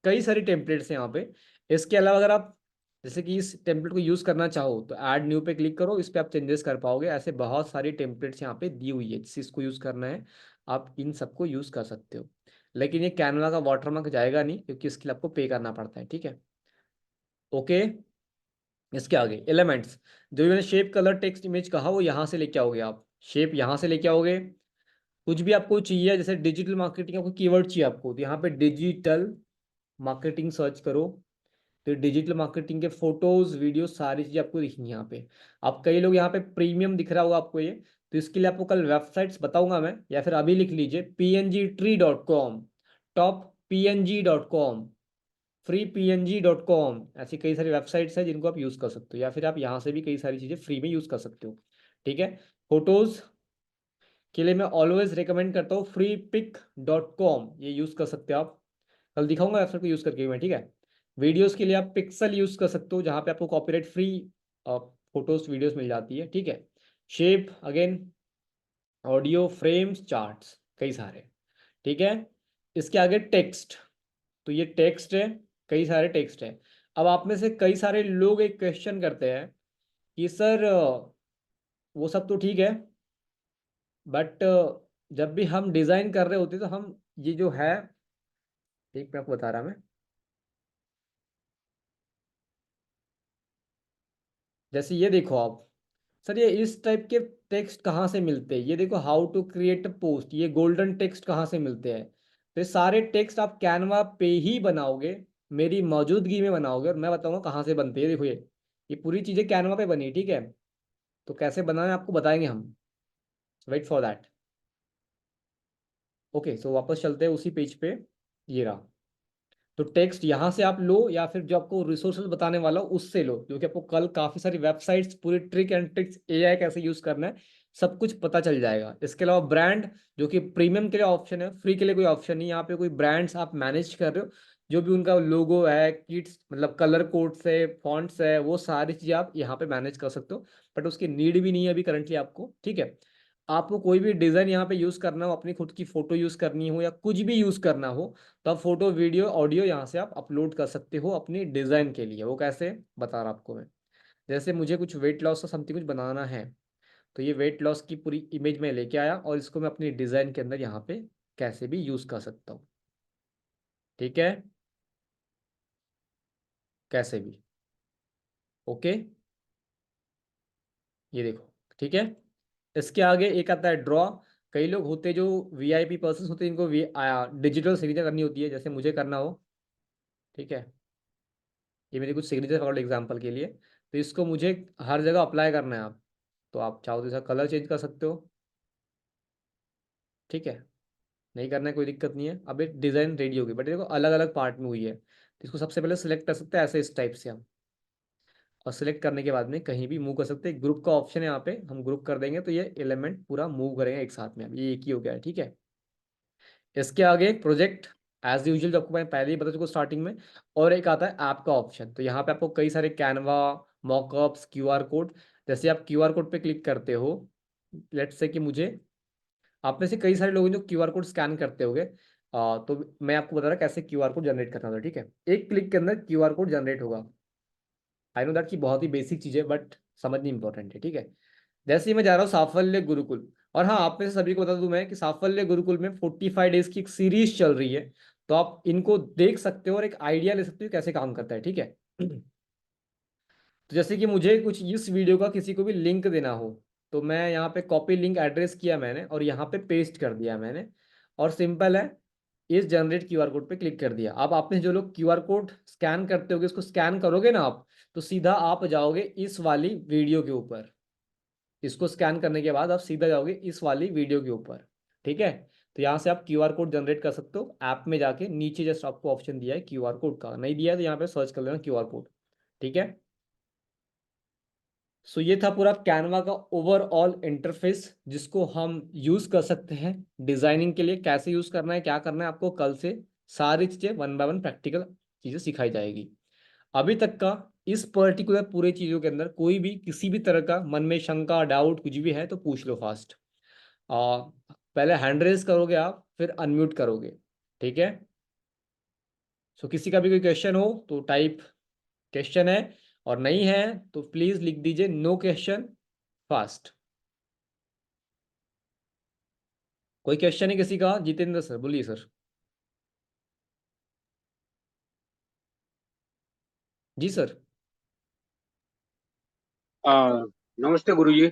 कई सारी टेम्पलेट्स हैं यहाँ पे। इसके अलावा अगर आप जैसे कि इस टेम्पलेट को यूज करना चाहो तो ऐड न्यू पे क्लिक करो, इस पे आप चेंजेस कर पाओगे। ऐसे बहुत सारी टेम्पलेट्स यहाँ पे दी हुई है, जिस इसको यूज करना है आप इन सबको यूज कर सकते हो। लेकिन ये कैनवा का वाटरमार्क जाएगा नहीं, क्योंकि इसके लिए आपको पे करना पड़ता है, ठीक है। ओके, इसके आगे एलिमेंट्स, जो मैंने शेप कलर टेक्स्ट इमेज कहा वो यहाँ से लेके आओगे आप, शेप यहाँ से लेके आओगे। कुछ भी आपको चाहिए जैसे डिजिटल मार्केटिंग, आपको कीवर्ड चाहिए आपको, तो यहाँ पे डिजिटल मार्केटिंग सर्च करो, तो डिजिटल मार्केटिंग के फोटोज वीडियो सारी चीज़ें आपको दिखेंगी यहाँ पे। आप कई लोग यहाँ पे प्रीमियम दिख रहा होगा आपको ये, तो इसके लिए आपको कल वेबसाइट्स बताऊंगा मैं, या फिर अभी लिख लीजिए pngtree.com, toppng.com, freepng.com, ऐसी कई सारी वेबसाइट्स हैं जिनको आप यूज़ कर सकते हो, या फिर आप यहाँ से भी कई सारी चीज़ें फ्री में यूज़ कर सकते हो। ठीक है, फोटोज़ के लिए मैं ऑलवेज रिकमेंड करता हूँ freepic.com, ये यूज़ कर सकते हो आप, कल दिखाऊंगा वेबसाइट को यूज़ करके मैं। ठीक है, वीडियोस के लिए आप पिक्सल यूज़ कर सकते हो, जहाँ पे आपको कॉपीराइट फ्री फोटोज वीडियोस मिल जाती है। ठीक है, shape again, audio, frames, charts, कई सारे। ठीक है, इसके आगे टेक्स्ट, तो ये टेक्स्ट है, कई सारे टेक्स्ट है। अब आप में से कई सारे लोग एक क्वेश्चन करते हैं कि सर वो सब तो ठीक है, बट जब भी हम डिज़ाइन कर रहे होते तो हम ये जो है, एक मैं आपको बता रहा मैं, जैसे ये देखो आप, सर ये इस टाइप के टेक्स्ट कहाँ से मिलते हैं, ये देखो how to create a post, ये गोल्डन टेक्स्ट कहाँ से मिलते हैं। तो ये सारे टेक्स्ट आप कैनवा पे ही बनाओगे, मेरी मौजूदगी में बनाओगे, और मैं बताऊंगा कहाँ से बनते हैं। देखो ये पूरी चीज़ें कैनवा पे बनी है। ठीक है, तो कैसे बनाना है आपको बताएंगे हम, वेट फॉर दैट। ओके, सो वापस चलते हैं उसी पेज पे, ये रहा। तो टेक्स्ट यहाँ से आप लो, या फिर जो आपको रिसोर्सेज बताने वाला हो उससे लो, क्योंकि आपको कल काफ़ी सारी वेबसाइट्स, पूरी ट्रिक एंड ट्रिक्स, एआई कैसे यूज़ करना है, सब कुछ पता चल जाएगा। इसके अलावा ब्रांड, जो कि प्रीमियम के लिए ऑप्शन है, फ्री के लिए कोई ऑप्शन नहीं, यहाँ पे कोई ब्रांड्स आप मैनेज कर रहे हो, जो भी उनका लोगो है, किट्स मतलब कलर कोड्स है, फॉन्ट्स है, वो सारी चीज़ें आप यहाँ पे मैनेज कर सकते हो, बट उसकी नीड भी नहीं है अभी करंटली आपको। ठीक है, आपको कोई भी डिज़ाइन यहाँ पे यूज़ करना हो, अपनी खुद की फ़ोटो यूज़ करनी हो या कुछ भी यूज़ करना हो, तो आप फोटो वीडियो ऑडियो यहाँ से आप अपलोड कर सकते हो अपनी डिज़ाइन के लिए। वो कैसे बता रहा आपको मैं, जैसे मुझे कुछ वेट लॉस का समथिंग कुछ बनाना है, तो ये वेट लॉस की पूरी इमेज में लेके आया, और इसको मैं अपनी डिज़ाइन के अंदर यहाँ पे कैसे भी यूज़ कर सकता हूँ। ठीक है, कैसे भी। ओके, ये देखो। ठीक है, इसके आगे एक आता है ड्रॉ। कई लोग होते हैं जो वीआईपी पर्सन होते हैं, इनको डिजिटल सिग्नेचर करनी होती है, जैसे मुझे करना हो। ठीक है, ये मेरी कुछ सिग्नेचर पकड़ लो एग्जाम्पल के लिए, तो इसको मुझे हर जगह अप्लाई करना है। आप तो आप चाहो तो इसका कलर चेंज कर सकते हो। ठीक है, नहीं करना है कोई दिक्कत नहीं है। अब एक डिज़ाइन रेडी होगी, बट देखो अलग अलग पार्ट में हुई है, तो इसको सबसे पहले सेलेक्ट कर सकते हैं ऐसे इस टाइप से हम, और सेलेक्ट करने के बाद में कहीं भी मूव कर सकते हैं। ग्रुप का ऑप्शन है यहाँ पे, हम ग्रुप कर देंगे तो ये एलिमेंट पूरा मूव करेंगे एक साथ में। अब ये एक ही हो गया है। ठीक है, इसके आगे प्रोजेक्ट, एज यूजुअल जो आपको मैं पहले ही बता चुका स्टार्टिंग में, और एक आता है ऐप का ऑप्शन। तो यहाँ पे आपको कई सारे कैनवा, मॉकअप्स, क्यूआर कोड, जैसे आप क्यूआर कोड पे क्लिक करते हो, लेट्स से कि मुझे, आप में से कई सारे लोग हैं जो क्यूआर कोड स्कैन करते होंगे, तो मैं आपको बता रहा कैसे क्यूआर कोड जनरेट करना था। ठीक है, एक क्लिक के अंदर क्यूआर कोड जनरेट होगा। आई नो दैट कि बहुत ही बेसिक चीज़ है, बट समझनी इंपॉर्टेंट है। ठीक है, जैसे ही मैं जा रहा हूँ साफल्य गुरुकुल, और हाँ आप में से सभी को बता दूं मैं कि साफल्य गुरुकुल में 45 डेज की एक सीरीज चल रही है, तो आप इनको देख सकते हो और एक आइडिया ले सकते हो कैसे काम करता है। ठीक है, तो जैसे कि मुझे कुछ इस वीडियो का किसी को भी लिंक देना हो, तो मैं यहाँ पे कॉपी लिंक एड्रेस किया मैंने, और यहाँ पे पेस्ट कर दिया मैंने, और सिंपल है, इस जनरेट क्यूआर कोड पे क्लिक कर दिया। अब आपने जो लोग क्यूआर कोड स्कैन करते होगे, इसको स्कैन करोगे ना आप, तो सीधा आप जाओगे इस वाली वीडियो के ऊपर, इसको स्कैन करने के बाद आप सीधा जाओगे इस वाली वीडियो के ऊपर। ठीक है, तो यहाँ से आप क्यूआर कोड जनरेट कर सकते हो ऐप में जाके, नीचे जस्ट आपको ऑप्शन दिया है क्यूआर कोड का, नहीं दिया है तो यहाँ पे सर्च कर लेना क्यूआर कोड। ठीक है, सो ये था पूरा कैनवा का ओवरऑल इंटरफेस, जिसको हम यूज कर सकते हैं डिजाइनिंग के लिए। कैसे यूज करना है, क्या करना है, आपको कल से सारी चीजें वन बाय वन प्रैक्टिकल चीजें सिखाई जाएगी। अभी तक का इस पर्टिकुलर पूरे चीजों के अंदर कोई भी किसी भी तरह का मन में शंका, डाउट कुछ भी है तो पूछ लो फास्ट। आ, पहले हैंड रेज करोगे आप, फिर अनम्यूट करोगे। ठीक है, सो किसी का भी कोई क्वेश्चन हो तो टाइप क्वेश्चन है, और नहीं है तो प्लीज लिख दीजिए नो क्वेश्चन फास्ट। कोई क्वेश्चन है किसी का? जितेंद्र सर बोलिए सर। जी सर। नमस्ते गुरुजी।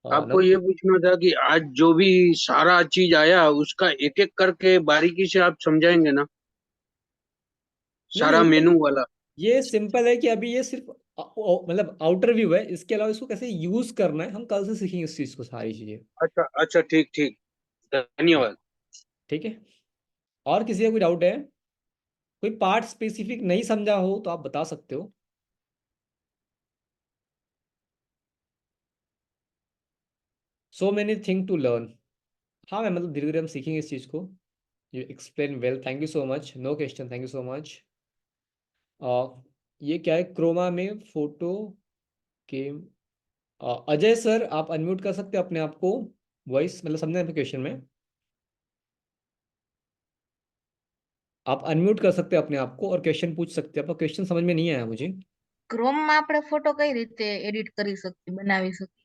आपको ये पूछना था कि आज जो भी सारा चीज आया उसका एक एक करके बारीकी से आप समझाएंगे ना, नहीं सारा नहीं, मेनू वाला। ये सिंपल है कि अभी ये सिर्फ मतलब आउटर व्यू है। इसके अलावा इसको कैसे यूज करना है हम कल से सीखेंगे इस चीज को, सारी चीजें। अच्छा अच्छा, ठीक ठीक, धन्यवाद। ठीक है। और किसी का कोई डाउट है? कोई पार्ट स्पेसिफिक नहीं समझा हो तो आप बता सकते हो। So many thing to learn. हाँ मैं मतलब धीरे धीरे हम सीखेंगे इस चीज को। You explain well, thank you so much, no question, thank you so much. ये क्या है, क्रोमा में फोटो के अजय सर आप अनम्यूट कर सकते हैं अपने आप को, वॉइस मतलब समझे आपके क्वेश्चन में। आप अनम्यूट कर सकते हैं अपने आप को और क्वेश्चन पूछ सकते हैं। आपका क्वेश्चन समझ में नहीं आया मुझे। ક્રોમ માં આપણે ફોટો કઈ રીતે એડિટ કરી શકીએ બનાવી શકીએ?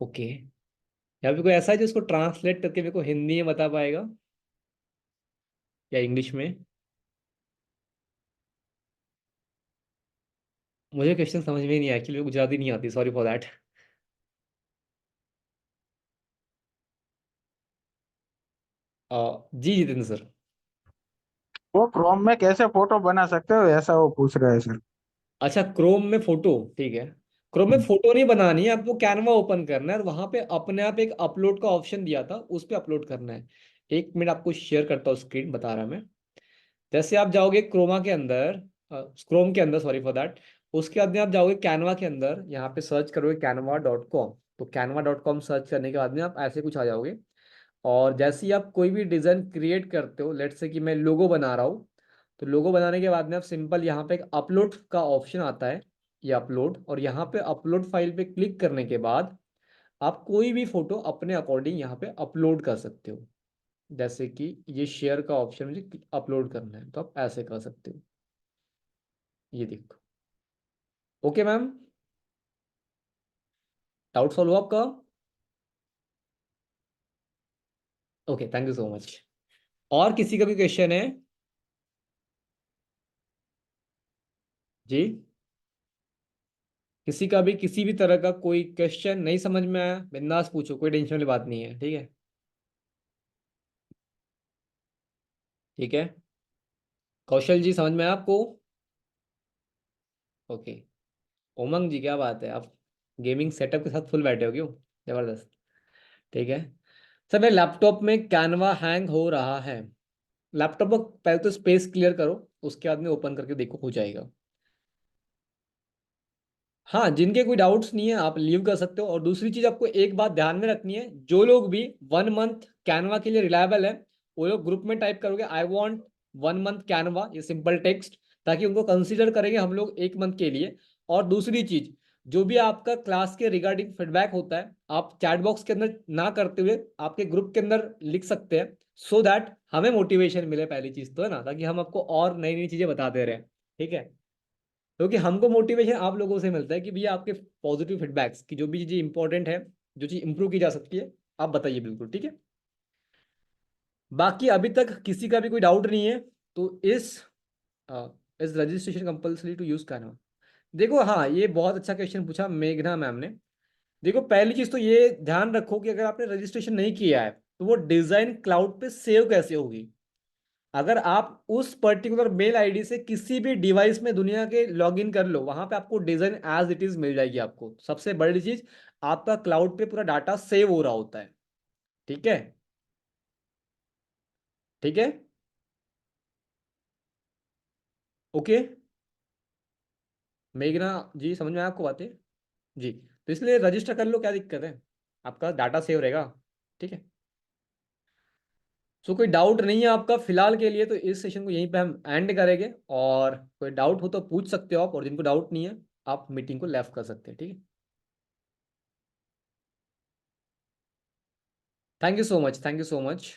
ओके, यहाँ पे कोई ऐसा है जो इसको ट्रांसलेट करके मेरे को हिंदी में बता पाएगा या इंग्लिश में? मुझे क्वेश्चन समझ में नहीं आया एक्चुअली, गुजराती नहीं आती, सॉरी फॉर दैट। जी जितेंद्र सर। वो क्रोम में कैसे फोटो बना सकते हो ऐसा वो पूछ रहे हैं सर। अच्छा क्रोम में फोटो, ठीक है। क्रोम में फोटो नहीं बनानी है आपको, कैनवा ओपन करना है और वहां पे अपने आप एक अपलोड का ऑप्शन दिया था, उस पर अपलोड करना है। एक मिनट आपको शेयर करता हूँ स्क्रीन, बता रहा मैं। जैसे आप जाओगे क्रोमा के अंदर, क्रोम के अंदर, सॉरी फॉर दैट। उसके बाद में आप जाओगे कैनवा के अंदर, यहाँ पे सर्च करोगे canva.com। तो canva.com सर्च करने के बाद में आप ऐसे कुछ आ जाओगे। और जैसे ही आप कोई भी डिज़ाइन क्रिएट करते हो, लेट्स से कि मैं लोगो बना रहा हूँ, तो लोगो बनाने के बाद में आप सिंपल यहाँ पे एक अपलोड का ऑप्शन आता है, ये अपलोड, और यहाँ पे अपलोड फाइल पे क्लिक करने के बाद आप कोई भी फोटो अपने अकॉर्डिंग यहाँ पे अपलोड कर सकते हो। जैसे कि ये शेयर का ऑप्शन मुझे अपलोड करना है तो आप ऐसे कर सकते हो, ये देखो। ओके मैम, डाउट सॉल्व हुआ आपका? Okay, thank you so much. और किसी का भी क्वेश्चन है जी? किसी का भी किसी भी तरह का कोई क्वेश्चन नहीं समझ में आया, बिंदास पूछो, कोई टेंशन वाली बात नहीं है, ठीक है? ठीक है, कौशल जी समझ में आया आपको? ओके। उमंग जी क्या बात है, आप गेमिंग सेटअप के साथ फुल बैठे हो क्यों? जबरदस्त। ठीक है सर, मेरे लैपटॉप में कैनवा हैंग हो रहा है। लैपटॉप को पहले तो स्पेस क्लियर करो, उसके बाद में ओपन करके देखो, हो जाएगा। हाँ, जिनके कोई डाउट्स नहीं है आप लीव कर सकते हो। और दूसरी चीज आपको एक बात ध्यान में रखनी है, जो लोग भी 1 मंथ कैनवा के लिए रिलायबल है, वो लोग ग्रुप में टाइप करोगे आई वॉन्ट 1 मंथ कैनवा, ये सिंपल टेक्स्ट, ताकि उनको कंसीडर करेंगे हम लोग 1 मंथ के लिए। और दूसरी चीज, जो भी आपका क्लास के रिगार्डिंग फीडबैक होता है, आप चैट बॉक्स के अंदर ना करते हुए आपके ग्रुप के अंदर लिख सकते हैं, सो दैट हमें मोटिवेशन मिले। पहली चीज तो है ना, ताकि हम आपको और नई नई चीजें बताते रहें, ठीक है? क्योंकि हमको मोटिवेशन आप लोगों से मिलता है कि भैया आपके पॉजिटिव फीडबैक्स की जो भी चीज़ें इंपॉर्टेंट है, जो चीज़ इंप्रूव की जा सकती है, आप बताइए बिल्कुल, ठीक है? बाकी अभी तक किसी का भी कोई डाउट नहीं है तो इस registration compulsory to use Canva. देखो हाँ, ये बहुत अच्छा क्वेश्चन पूछा मेघना मैम ने। देखो पहली चीज तो ये ध्यान रखो कि अगर आपने रजिस्ट्रेशन नहीं किया है तो वो डिजाइन क्लाउड पे सेव कैसे होगी। अगर आप उस पर्टिकुलर मेल आईडी से किसी भी डिवाइस में दुनिया के लॉगिन कर लो, वहां पे आपको डिजाइन एज इट इज मिल जाएगी। आपको सबसे बड़ी चीज, आपका क्लाउड पे पूरा डाटा सेव हो रहा होता है, ठीक है? ठीक है, ओके। मेघना जी समझ में आया आपको बातें? जी, तो इसलिए रजिस्टर कर लो, क्या दिक्कत है, आपका डाटा सेव रहेगा, ठीक है? सो कोई डाउट नहीं है आपका फिलहाल के लिए, तो इस सेशन को यहीं पे हम एंड करेंगे। और कोई डाउट हो तो पूछ सकते हो आप, और जिनको डाउट नहीं है आप मीटिंग को लेफ्ट कर सकते हैं, ठीक है? Thank you so much, thank you so much.